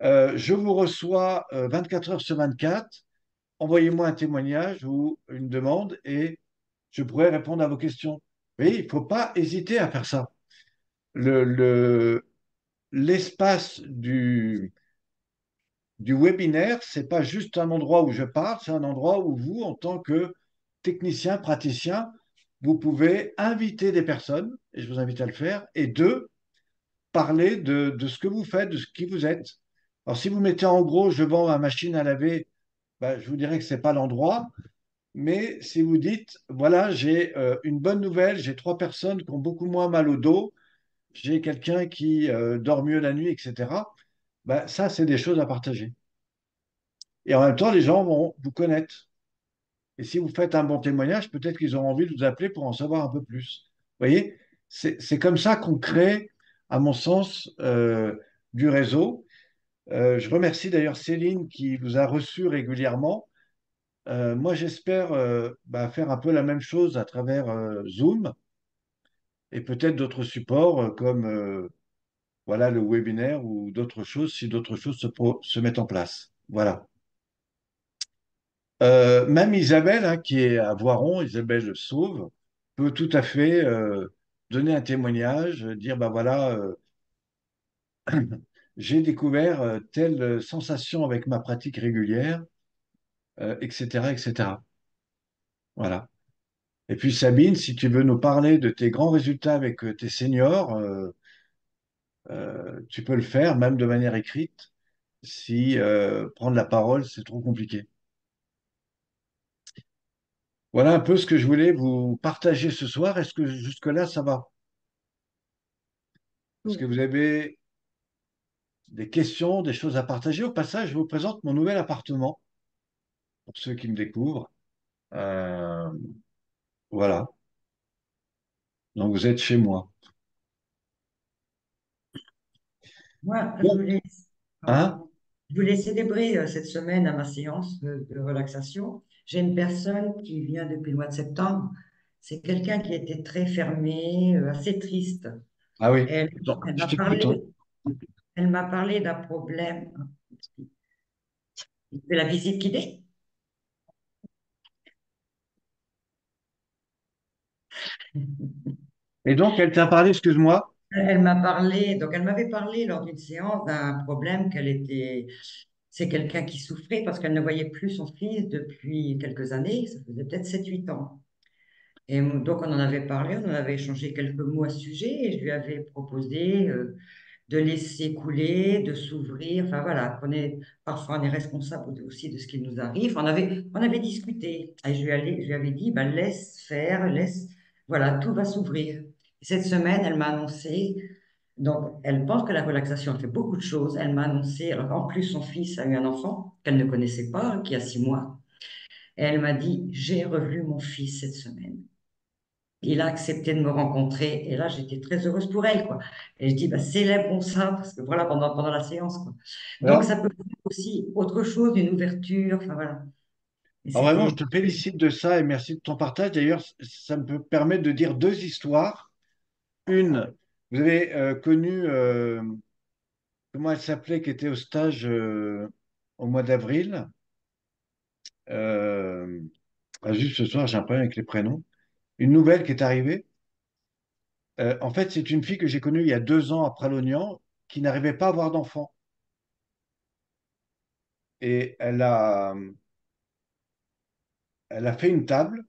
Je vous reçois 24 heures sur 24. Envoyez-moi un témoignage ou une demande et je pourrai répondre à vos questions. Oui, il ne faut pas hésiter à faire ça. L'espace du webinaire, ce n'est pas juste un endroit où je parle, c'est un endroit où vous, en tant que technicien, praticien, vous pouvez inviter des personnes, et je vous invite à le faire, et deux, parler de ce que vous faites, de ce qui vous êtes. Alors, si vous mettez en gros, je vends ma machine à laver, ben, je vous dirais que ce n'est pas l'endroit. Mais si vous dites, voilà, j'ai une bonne nouvelle, j'ai trois personnes qui ont beaucoup moins mal au dos, j'ai quelqu'un qui dort mieux la nuit, etc., ben, ça, c'est des choses à partager. Et en même temps, les gens vont vous connaître. Et si vous faites un bon témoignage, peut-être qu'ils auront envie de vous appeler pour en savoir un peu plus. Vous voyez, c'est comme ça qu'on crée, à mon sens, du réseau. Je remercie d'ailleurs Céline qui vous a reçu régulièrement. Moi, j'espère bah, faire un peu la même chose à travers Zoom et peut-être d'autres supports comme voilà, le webinaire ou d'autres choses si d'autres choses se mettent en place. Voilà. Même Isabelle, hein, qui est à Voiron, Isabelle Sauve, peut tout à fait donner un témoignage, dire bah voilà, j'ai découvert telle sensation avec ma pratique régulière, etc., etc. Voilà. Et puis Sabine, si tu veux nous parler de tes grands résultats avec tes seniors, tu peux le faire, même de manière écrite, si prendre la parole, c'est trop compliqué. Voilà un peu ce que je voulais vous partager ce soir. Est-ce que jusque-là, ça va? Est-ce que vous avez des questions, des choses à partager? Au passage, je vous présente mon nouvel appartement pour ceux qui me découvrent. Euh, voilà. Donc vous êtes chez moi. Moi, Bon, hein? je voulais célébrer cette semaine à ma séance de relaxation. J'ai une personne qui vient depuis le mois de septembre. C'est quelqu'un qui était très fermé, assez triste. Ah oui. Et elle, Donc, elle je m'a t'écoute, hein. parlé, elle m'a parlé d'un problème. Il fait la visite guidée. Et donc, elle t'a parlé, excuse-moi. Elle m'a parlé, donc elle m'avait parlé lors d'une séance d'un problème qu'elle était. C'est quelqu'un qui souffrait parce qu'elle ne voyait plus son fils depuis quelques années, ça faisait peut-être 7 8 ans. Et donc on en avait parlé, on en avait échangé quelques mots à ce sujet et je lui avais proposé de laisser couler, de s'ouvrir. Enfin voilà, parfois on est responsable aussi de ce qui nous arrive. On avait discuté et je lui avais dit, ben, laisse faire, voilà, tout va s'ouvrir. Cette semaine, elle m'a annoncé, donc elle pense que la relaxation elle fait beaucoup de choses. Elle m'a annoncé, alors en plus son fils a eu un enfant qu'elle ne connaissait pas, qui a 6 mois. Et elle m'a dit, j'ai revu mon fils cette semaine. Il a accepté de me rencontrer et là, j'étais très heureuse pour elle, quoi. Et je dis, bah, célébrons ça parce que voilà, pendant la séance, quoi. Donc, Alors, ça peut être aussi autre chose, une ouverture, enfin voilà. Et alors vraiment, je c'était, te félicite de ça et merci de ton partage. D'ailleurs, ça me permet de dire deux histoires. Une, vous avez connu, comment elle s'appelait, qui était au stage au mois d'avril. Euh, juste ce soir, j'ai un problème avec les prénoms. Une nouvelle qui est arrivée. En fait, c'est une fille que j'ai connue il y a 2 ans à Pralognan qui n'arrivait pas à avoir d'enfant. Et elle a fait une table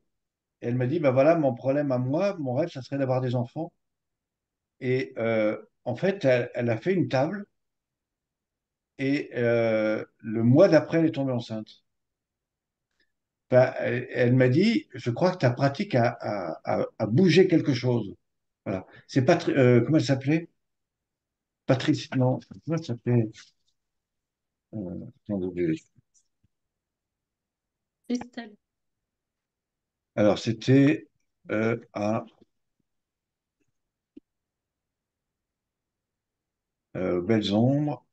et elle m'a dit, ben voilà, mon problème à moi, mon rêve, ça serait d'avoir des enfants. Et en fait, elle a fait une table et le mois d'après, elle est tombée enceinte. Ben, elle m'a dit, je crois que ta pratique a bougé quelque chose. Voilà. C'est comment elle s'appelait? Patrice, non, comment elle s'appelait? Attendez, Estelle. Alors, c'était à Belles Ombres.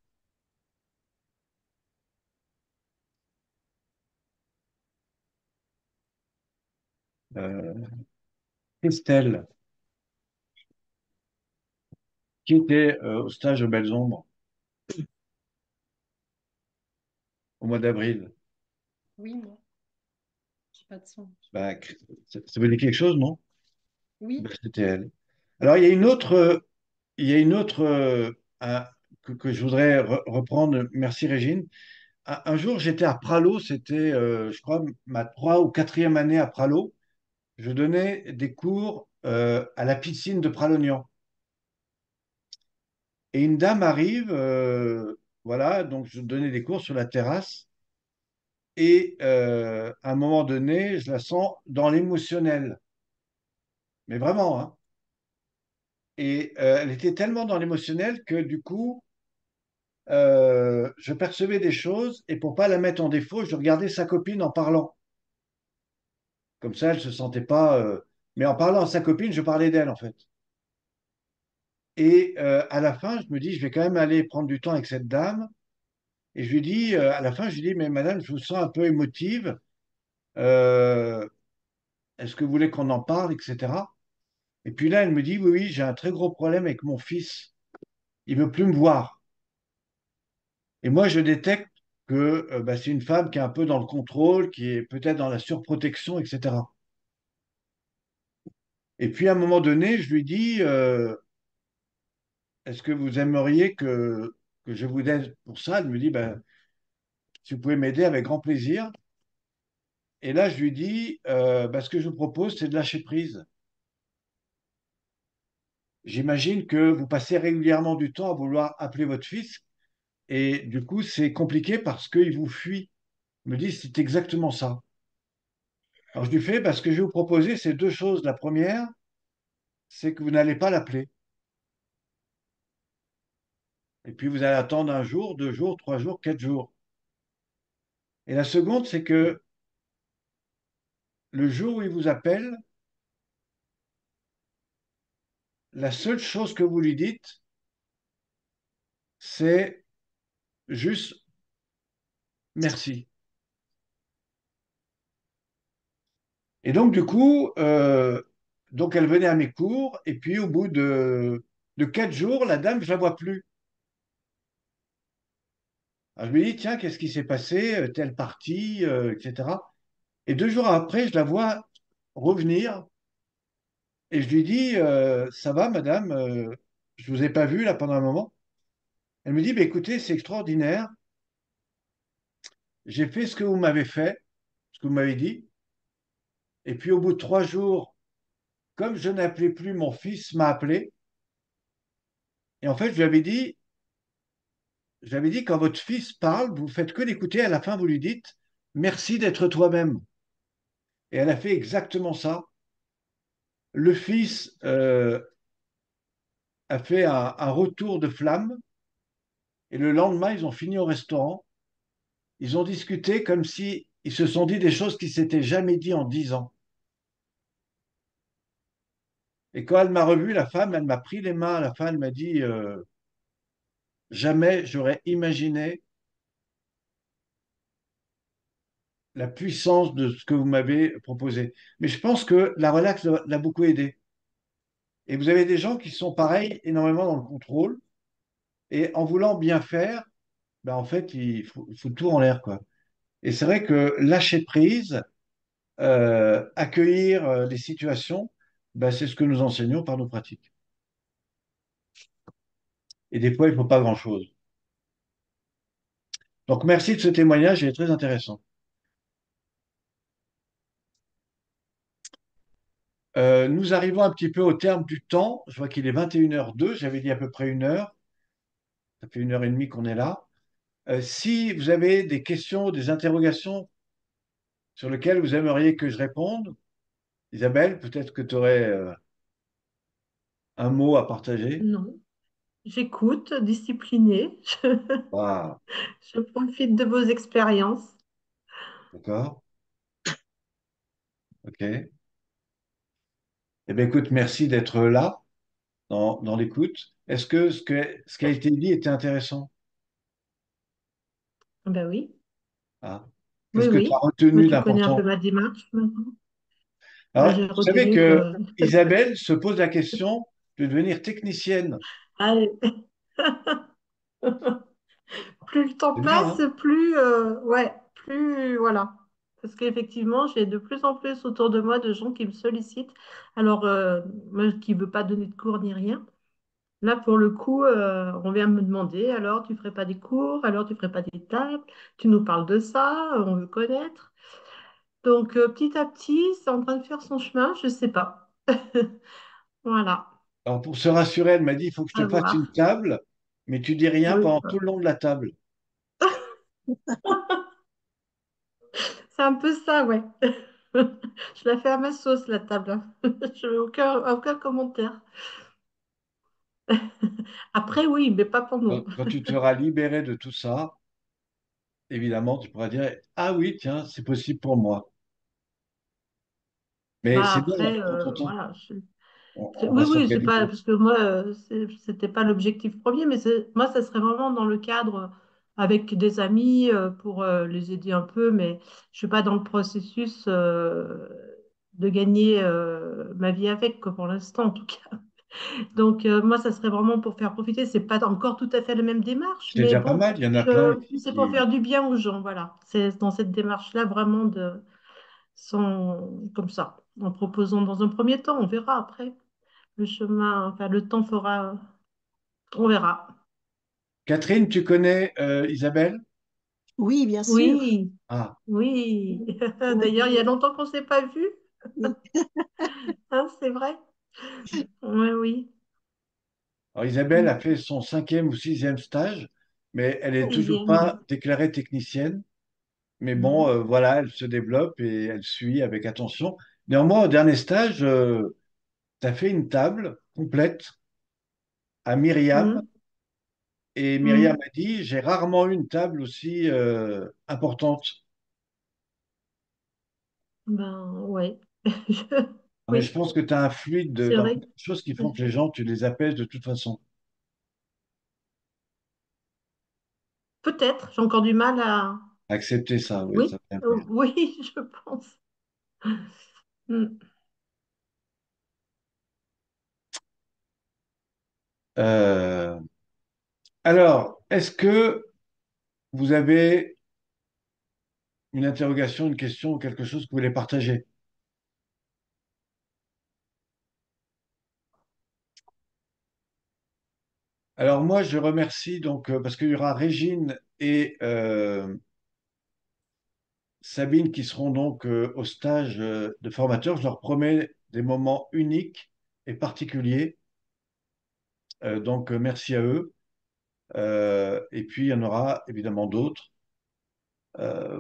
Euh, Estelle, qui était au stage de Belles Ombres au mois d'avril. Oui, moi. J'ai pas de son. Bah, ça veut dire quelque chose, non? Oui. Ben, c'était elle. Alors, il y a une autre que je voudrais reprendre. Merci, Régine. Un jour, j'étais à Pralo, c'était, je crois, ma 3e ou 4e année à Pralo. Je donnais des cours à la piscine de Pralognan. Et une dame arrive, voilà, donc je donnais des cours sur la terrasse. Et à un moment donné, je la sens dans l'émotionnel. Mais vraiment, hein. Et elle était tellement dans l'émotionnel que du coup, je percevais des choses et pour pas la mettre en défaut, je regardais sa copine en parlant. Comme ça, elle se sentait pas. Mais en parlant à sa copine, je parlais d'elle en fait. Et à la fin, je me dis, je vais quand même aller prendre du temps avec cette dame. Et je lui dis, à la fin, je lui dis, mais madame, je vous sens un peu émotive. Euh, Est-ce que vous voulez qu'on en parle, etc. Et puis là, elle me dit, oui, oui, j'ai un très gros problème avec mon fils. Il veut plus me voir. Et moi, je détecte que bah, c'est une femme qui est un peu dans le contrôle, qui est peut-être dans la surprotection, etc. Et puis à un moment donné, je lui dis, est-ce que vous aimeriez que je vous aide pour ça? Elle me dit, ben, si vous pouvez m'aider, avec grand plaisir. Et là, je lui dis, ben, ce que je vous propose, c'est de lâcher prise. J'imagine que vous passez régulièrement du temps à vouloir appeler votre fils, et du coup, c'est compliqué parce qu'il vous fuit. Elle me dit, c'est exactement ça. Alors je lui fais, ben, ce que je vais vous proposer, c'est deux choses. La première, c'est que vous n'allez pas l'appeler. Et puis vous allez attendre un jour, 2 jours, 3 jours, 4 jours. Et la seconde, c'est que le jour où il vous appelle, la seule chose que vous lui dites, c'est juste merci. Et donc, du coup, donc elle venait à mes cours, et puis au bout de 4 jours, la dame, je la vois plus. Alors, je me dis, tiens, qu'est-ce qui s'est passé? Telle partie, etc. Et 2 jours après, je la vois revenir, et je lui dis, ça va, madame, je vous ai pas vue là pendant un moment. Elle me dit, bah, écoutez, c'est extraordinaire. J'ai fait ce que vous m'avez fait, ce que vous m'avez dit. Et puis au bout de 3 jours, comme je n'appelais plus, mon fils m'a appelé. Et en fait, je lui avais dit, quand votre fils parle, vous faites que l'écouter. À la fin, vous lui dites, merci d'être toi-même. Et elle a fait exactement ça. Le fils a fait un retour de flamme. Et le lendemain, ils ont fini au restaurant. Ils ont discuté comme si ils se sont dit des choses qui s'étaient jamais dit en 10 ans. Et quand elle m'a revu, la femme, elle m'a pris les mains à la fin, elle m'a dit, jamais j'aurais imaginé la puissance de ce que vous m'avez proposé. Mais je pense que la relax l'a beaucoup aidé. Et vous avez des gens qui sont pareils, énormément dans le contrôle, et en voulant bien faire, ben en fait, il faut tout en l'air, quoi. Et c'est vrai que lâcher prise, accueillir les situations, ben, c'est ce que nous enseignons par nos pratiques. Et des fois, il ne faut pas grand-chose. Donc, merci de ce témoignage, il est très intéressant. Nous arrivons un petit peu au terme du temps. Je vois qu'il est 21h02. J'avais dit à peu près 1 heure. Ça fait 1 heure et demie qu'on est là. Si vous avez des questions, des interrogations sur lesquelles vous aimeriez que je réponde, Isabelle, peut-être que tu aurais un mot à partager. Non. J'écoute, disciplinée. Ah, Je profite de vos expériences. d'accord. OK. Eh bien, écoute, merci d'être là dans l'écoute. Est-ce que ce qui a été dit était intéressant? Ben oui, Ah. oui, Qu'est-ce que tu as oui. Mais retenu tu connais un peu d'important? ma démarche maintenant. Ben, Alors, j'ai vous savez retenu que que Isabelle se pose la question de devenir technicienne. Allez. Plus le temps C'est bien, passe, hein? plus ouais, plus voilà. Parce qu'effectivement, j'ai de plus en plus autour de moi de gens qui me sollicitent. Alors, moi qui ne veux pas donner de cours ni rien. Là, pour le coup, on vient me demander, alors tu ferais pas des cours, alors tu ferais pas des tables, tu nous parles de ça, on veut connaître. Donc, petit à petit, c'est en train de faire son chemin, je sais pas. Voilà, Alors, pour se rassurer, elle m'a dit, il faut que je à te fasse une voir. table, mais tu dis rien Oui. pendant tout le long de la table. C'est un peu ça, ouais. Je la fais à ma sauce, la table, hein. Je n'ai aucun commentaire. Après, oui, mais pas pendant. Quand tu te seras libéré de tout ça, évidemment, tu pourras dire, ah oui, tiens, c'est possible pour moi. Mais Bah c'est bien, après, on voilà. on Oui, va oui, c'est pas s'organiser. parce que moi, c'était pas l'objectif premier, mais moi, ça serait vraiment dans le cadre avec des amis pour les aider un peu, mais je suis pas dans le processus de gagner ma vie avec, quoi, pour l'instant, en tout cas. Donc, moi, ça serait vraiment pour faire profiter. C'est pas encore tout à fait la même démarche, C'est mais déjà pas bon, mal, il y en a plein ici c'est pour qui... faire du bien aux gens, voilà. C'est dans cette démarche-là vraiment comme ça, en proposant dans un premier temps, on verra après. Le chemin, enfin, le temps fera, on verra. Catherine, tu connais Isabelle? Oui, bien sûr. Oui, Ah, oui. On a D'ailleurs, il y a dit longtemps qu'on ne s'est pas vu, oui. hein, c'est vrai. Oui, oui. alors Isabelle a fait son cinquième ou sixième stage, mais elle est toujours Sixième, oui. pas déclarée technicienne. Mais bon, Mhm, voilà, elle se développe et elle suit avec attention. Néanmoins, au dernier stage, tu as fait une table complète à Myriam. mhm, Et Myriam mhm. a dit, j'ai rarement eu une table aussi importante. Ben, ouais. Mais je Oui, pense que tu as un fluide c'est dans vrai. beaucoup de choses qui font que les gens, tu les apaises de toute façon. Peut-être, j'ai encore du mal à. Accepter ça, oui, Oui, ça vient plus. oui, je pense. Mm. Euh, alors, est-ce que vous avez une interrogation, une question ou quelque chose que vous voulez partager? Alors moi, je remercie donc parce qu'il y aura Régine et Sabine qui seront donc au stage de formateur. Je leur promets des moments uniques et particuliers. Donc merci à eux. Et puis il y en aura évidemment d'autres.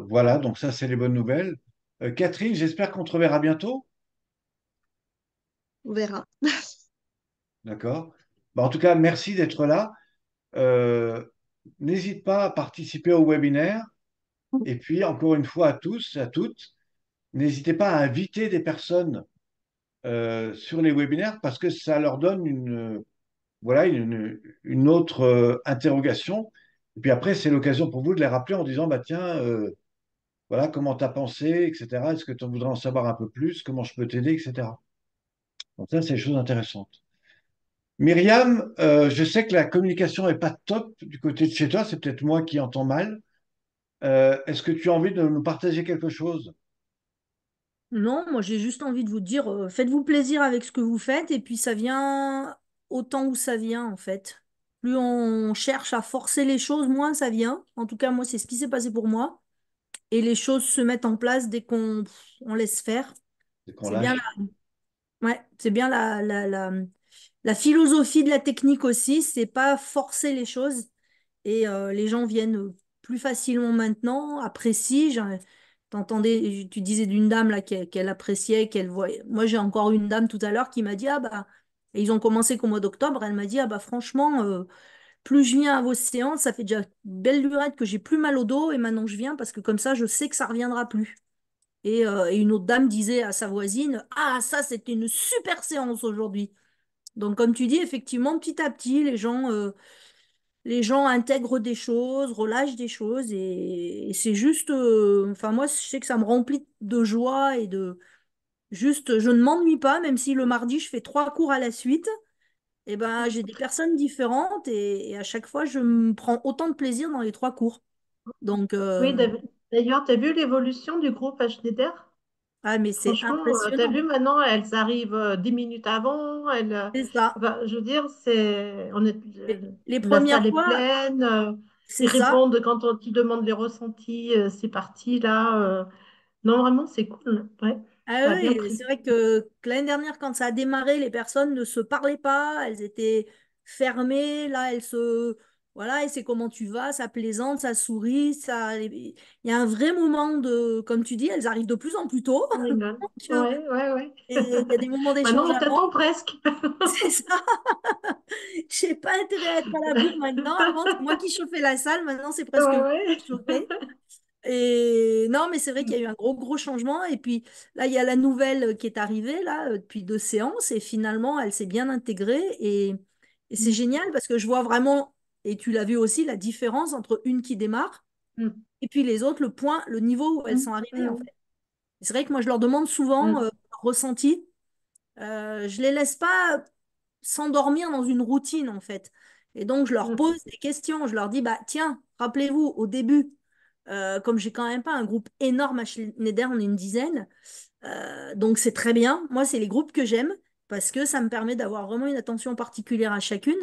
Voilà, donc ça c'est les bonnes nouvelles. Catherine, j'espère qu'on te reverra bientôt. On verra. D'accord. Bah, en tout cas, merci d'être là. Euh, N'hésite pas à participer au webinaire. Et puis, encore une fois, à tous, à toutes, n'hésitez pas à inviter des personnes sur les webinaires parce que ça leur donne voilà, une autre interrogation. Et puis après, c'est l'occasion pour vous de les rappeler en disant, bah, tiens, voilà, comment tu as pensé, etc. Est-ce que tu voudrais en savoir un peu plus? Comment je peux t'aider, etc. Donc ça, c'est des choses intéressantes. Myriam, je sais que la communication n'est pas top du côté de chez toi, c'est peut-être moi qui entends mal. Est-ce que tu as envie de nous partager quelque chose? Non, moi j'ai juste envie de vous dire, faites-vous plaisir avec ce que vous faites et puis ça vient autant où ça vient en fait. Plus on cherche à forcer les choses, moins ça vient. En tout cas, moi c'est ce qui s'est passé pour moi. Et les choses se mettent en place dès qu'on laisse faire. C'est qu'on C'est bien lâche. ouais, c'est bien la philosophie de la technique aussi, c'est pas forcer les choses. Et les gens viennent plus facilement maintenant, apprécient. T'entendais, tu disais d'une dame là qu'elle appréciait, qu'elle voyait. Moi, j'ai encore une dame tout à l'heure qui m'a dit, ah bah, et ils ont commencé qu'au mois d'octobre, elle m'a dit, ah bah franchement, plus je viens à vos séances, ça fait déjà une belle lurette que j'ai plus mal au dos et maintenant je viens parce que comme ça, je sais que ça reviendra plus. Et une autre dame disait à sa voisine, ah, ça, c'était une super séance aujourd'hui. Donc, comme tu dis, effectivement, petit à petit, les gens intègrent des choses, relâchent des choses, et c'est juste, enfin, moi, je sais que ça me remplit de joie et de, juste, je ne m'ennuie pas, même si le mardi, je fais 3 cours à la suite. Et ben, j'ai des personnes différentes et à chaque fois, je me prends autant de plaisir dans les 3 cours. Donc, Oui, d'ailleurs, tu as vu l'évolution du groupe à Schneider? ah, mais c'est Franchement, tu as impressionnant. vu maintenant, elles arrivent 10 minutes avant. C'est ça. Enfin, je veux dire, Les la premières salle est fois, pleine. c'est Ils ça. répondent quand tu demandes les ressentis. C'est parti là. Non, vraiment, c'est cool. Ouais, Ah ça a bien oui, c'est pris. vrai que l'année dernière, quand ça a démarré, les personnes ne se parlaient pas, elles étaient fermées. Là, voilà, et c'est comment tu vas, ça plaisante, ça sourit, il y a un vrai moment de, comme tu dis, elles arrivent de plus en plus tôt. On rigole. Donc, Ouais, ouais, ouais. et il y a des moments d'échange Maintenant, on avant. t'attend presque. C'est ça. J'ai pas intérêt à être à la bourre maintenant. Avant, c'est moi qui chauffais la salle. Maintenant, c'est presque Ouais, vous ouais. qui chauffez. Et non, mais c'est vrai qu'il y a eu un gros changement. Et puis là, il y a la nouvelle qui est arrivée là depuis 2 séances. Et finalement, elle s'est bien intégrée. Et c'est génial parce que je vois vraiment, et tu l'as vu aussi, la différence entre une qui démarre et puis les autres, le niveau où elles sont arrivées en fait. C'est vrai que moi, je leur demande souvent leur ressenti. Je les laisse pas s'endormir dans une routine en fait. Et donc je leur pose des questions, je leur dis bah tiens, rappelez-vous au début, comme j'ai quand même pas un groupe énorme à Schneider, on est une dizaine, donc c'est très bien. Moi c'est les groupes que j'aime parce que ça me permet d'avoir vraiment une attention particulière à chacune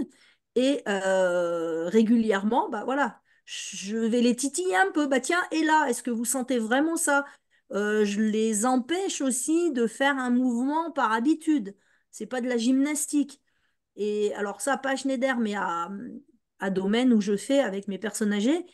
et régulièrement bah voilà, je vais les titiller un peu. Bah tiens, et là, est-ce que vous sentez vraiment ça? Je les empêche aussi de faire un mouvement par habitude. C'est pas de la gymnastique. Et alors ça, pas à Schneider, mais à Domaine où je fais avec mes personnes âgées.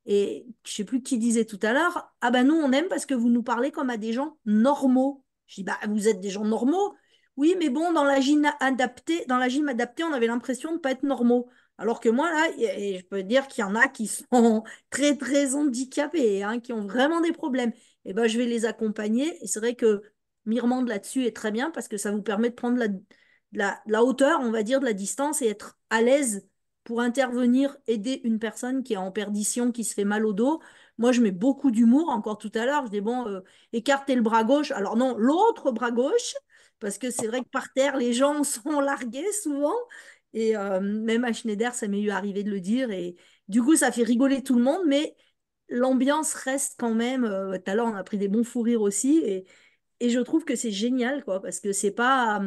Et je sais plus qui disait tout à l'heure, ah ben nous on aime parce que vous nous parlez comme à des gens normaux. Je dis bah vous êtes des gens normaux. Oui, mais bon, dans la gym adaptée, on avait l'impression de pas être normaux. Alors que moi là, et je peux dire qu'il y en a qui sont très handicapés, hein, qui ont vraiment des problèmes. Et ben je vais les accompagner. Et c'est vrai que Myrmande là-dessus est très bien parce que ça vous permet de prendre la hauteur, on va dire, de la distance et être à l'aise pour intervenir, aider une personne qui est en perdition, qui se fait mal au dos. Moi, je mets beaucoup d'humour. Encore tout à l'heure, je dis, bon, écartez le bras gauche. Alors non, l'autre bras gauche, parce que c'est vrai que par terre, les gens sont largués souvent. Et même à Schneider, ça m'est eu arrivé de le dire. Et du coup, ça fait rigoler tout le monde, mais l'ambiance reste quand même. Tout à l'heure, on a pris des bons fous rires aussi. Et je trouve que c'est génial, quoi, parce que c'est pas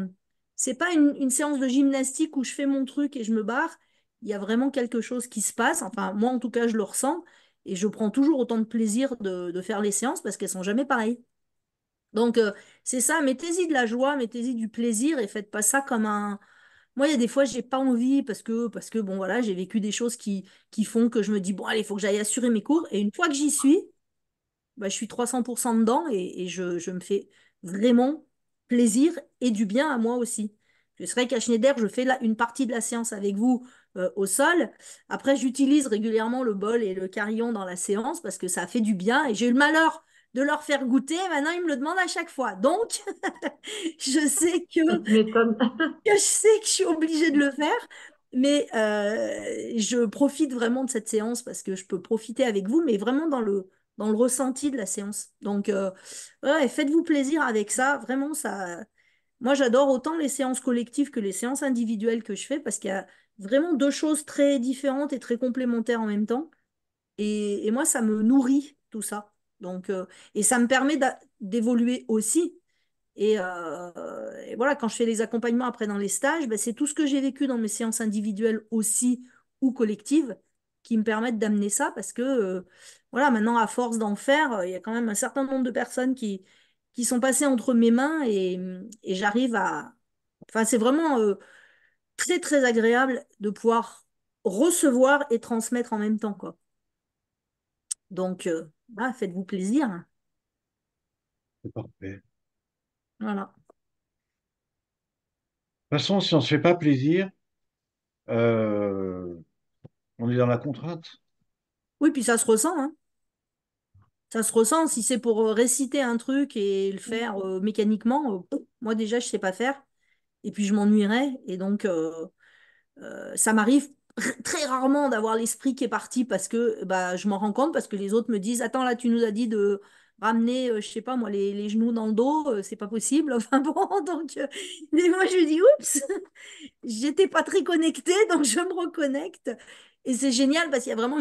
une séance de gymnastique où je fais mon truc et je me barre. Il y a vraiment quelque chose qui se passe. Enfin, moi, en tout cas, je le ressens. Et je prends toujours autant de plaisir de faire les séances parce qu'elles sont jamais pareilles. Donc, c'est ça, mettez-y de la joie, mettez-y du plaisir et faites pas ça comme un. Moi, il y a des fois, j'ai pas envie parce que bon, voilà, j'ai vécu des choses qui font que je me dis, bon, allez, il faut que j'aille assurer mes cours. Et une fois que j'y suis, bah, je suis 300% dedans et je me fais vraiment plaisir et du bien à moi aussi. C'est vrai qu'à Schneider, je fais une partie de la séance avec vous au sol. Après, j'utilise régulièrement le bol et le carillon dans la séance parce que ça fait du bien et j'ai eu le malheur de leur faire goûter. Maintenant, ils me le demandent à chaque fois. Donc, je sais que Tu m'étonnes. je sais que je suis obligée de le faire, mais je profite vraiment de cette séance parce que je peux profiter avec vous, mais vraiment dans le ressenti de la séance. Donc, ouais, faites-vous plaisir avec ça. Vraiment, ça. Moi, j'adore autant les séances collectives que les séances individuelles que je fais parce qu'il y a vraiment deux choses très différentes et très complémentaires en même temps. Et moi, ça me nourrit tout ça. Donc, et ça me permet d'évoluer aussi. Et voilà, quand je fais les accompagnements après dans les stages, ben, c'est tout ce que j'ai vécu dans mes séances individuelles aussi ou collectives qui me permettent d'amener ça parce que voilà, maintenant, à force d'en faire, il y a quand même un certain nombre de personnes qui sont passées entre mes mains et j'arrive à. Enfin, c'est vraiment très agréable de pouvoir recevoir et transmettre en même temps, quoi. Donc, bah, faites-vous plaisir. C'est parfait. De Voilà. toute façon, si on ne se fait pas plaisir, euh, on est dans la contrainte. Oui, puis ça se ressent, hein. Ça se ressent. Si c'est pour réciter un truc et le faire mécaniquement, moi déjà, je sais pas faire. Et puis, je m'ennuierais. Et donc, ça m'arrive très rarement d'avoir l'esprit qui est parti parce que bah, je m'en rends compte, parce que les autres me disent, attends, là, tu nous as dit de ramener, je sais pas moi, les genoux dans le dos, c'est pas possible. Enfin bon, donc, et moi, je dis, oups, j'étais pas très connectée, donc je me reconnecte. Et c'est génial parce qu'il y a vraiment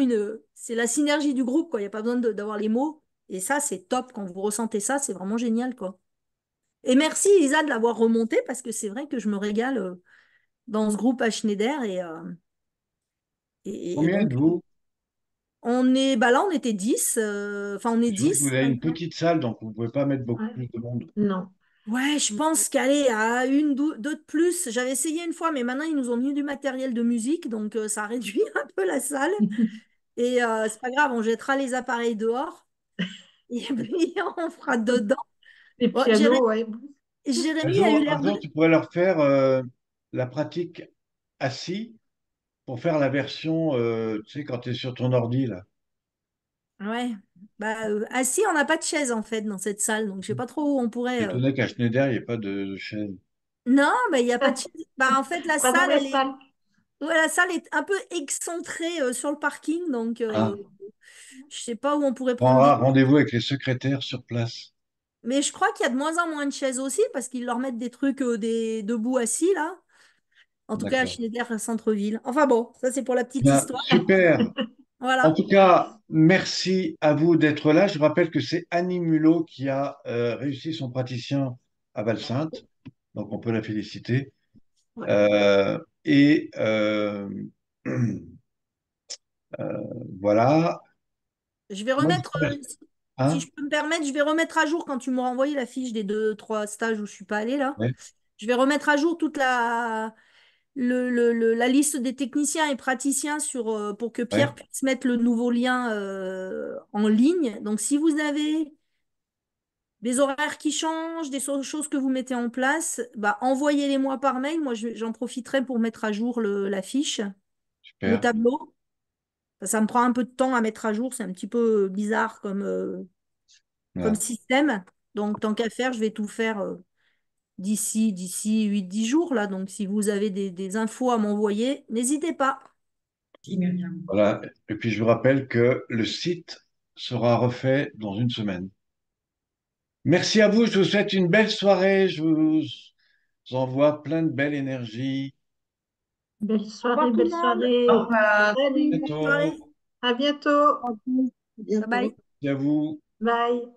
c'est la synergie du groupe, quoi. Il n'y a pas besoin d'avoir les mots. Et ça, c'est top. Quand vous ressentez ça, c'est vraiment génial, quoi. Et merci, Isa, de l'avoir remonté parce que c'est vrai que je me régale dans ce groupe à Schneider. Et Combien donc, êtes-vous? bah là, on était 10. Enfin, on est C'est vrai que vous 10 avez une maintenant. petite salle, donc vous ne pouvez pas mettre beaucoup Ouais. plus de monde. Non. Ouais, je pense qu'aller à une, deux de plus. J'avais essayé une fois, mais maintenant, ils nous ont mis du matériel de musique, donc ça réduit un peu la salle. Et c'est pas grave, on jettera les appareils dehors et puis on fera dedans. Les Bon, pianos, ouais. Jérémy a eu Un l'air de. jour, tu pourrais leur faire la pratique assis pour faire la version, tu sais, quand tu es sur ton ordi, là. Ouais. Bah, assis, on n'a pas de chaise en fait dans cette salle, donc je sais pas trop où on Je pourrait. suis étonné qu'à Schneider, il n'y ait pas de chaise. Non, bah, il n'y a pas de chaise. Bah, en fait, la Pas dans salle, la salle. ouais, la salle est un peu excentrée sur le parking, donc Ah, je sais pas où on pourrait on prendre des. prendra rendez-vous avec les secrétaires sur place. Mais je crois qu'il y a de moins en moins de chaises aussi parce qu'ils leur mettent des trucs debout assis là. En tout cas, à D'accord. Schneider centre-ville. Enfin bon, ça c'est pour la petite Bien, histoire. super. En Voilà. tout cas, merci à vous d'être là. Je rappelle que c'est Annie Mulot qui a réussi son praticien à Val-Sainte, donc on peut la féliciter. Ouais. Euh, et voilà. Je vais Moi, remettre, si hein? je peux me permettre, je vais remettre à jour quand tu m'auras envoyé la fiche des deux, trois stages où je suis pas allée là. Ouais, Je vais remettre à jour toute la liste des techniciens et praticiens pour que ouais, Pierre puisse mettre le nouveau lien en ligne. Donc, si vous avez des horaires qui changent, choses que vous mettez en place, bah, envoyez-les-moi par mail. Moi, j'en profiterai pour mettre à jour la fiche, le super. tableau. Ça me prend un peu de temps à mettre à jour. C'est un petit peu bizarre comme Voilà. système. Donc, tant qu'à faire, je vais tout faire d'ici 8-10 jours, là. Donc, si vous avez des infos à m'envoyer, n'hésitez pas. Si, Myriam. Voilà. Et puis, je vous rappelle que le site sera refait dans une semaine. Merci à vous. Je vous souhaite une belle soirée. Je vous envoie plein de belle énergie. Belle Au revoir soirée, tout belle le monde. Au soirée. revoir. À Salut. Bonne soirée. bientôt. À bientôt. À Bye bye. bientôt. Merci à vous. Bye.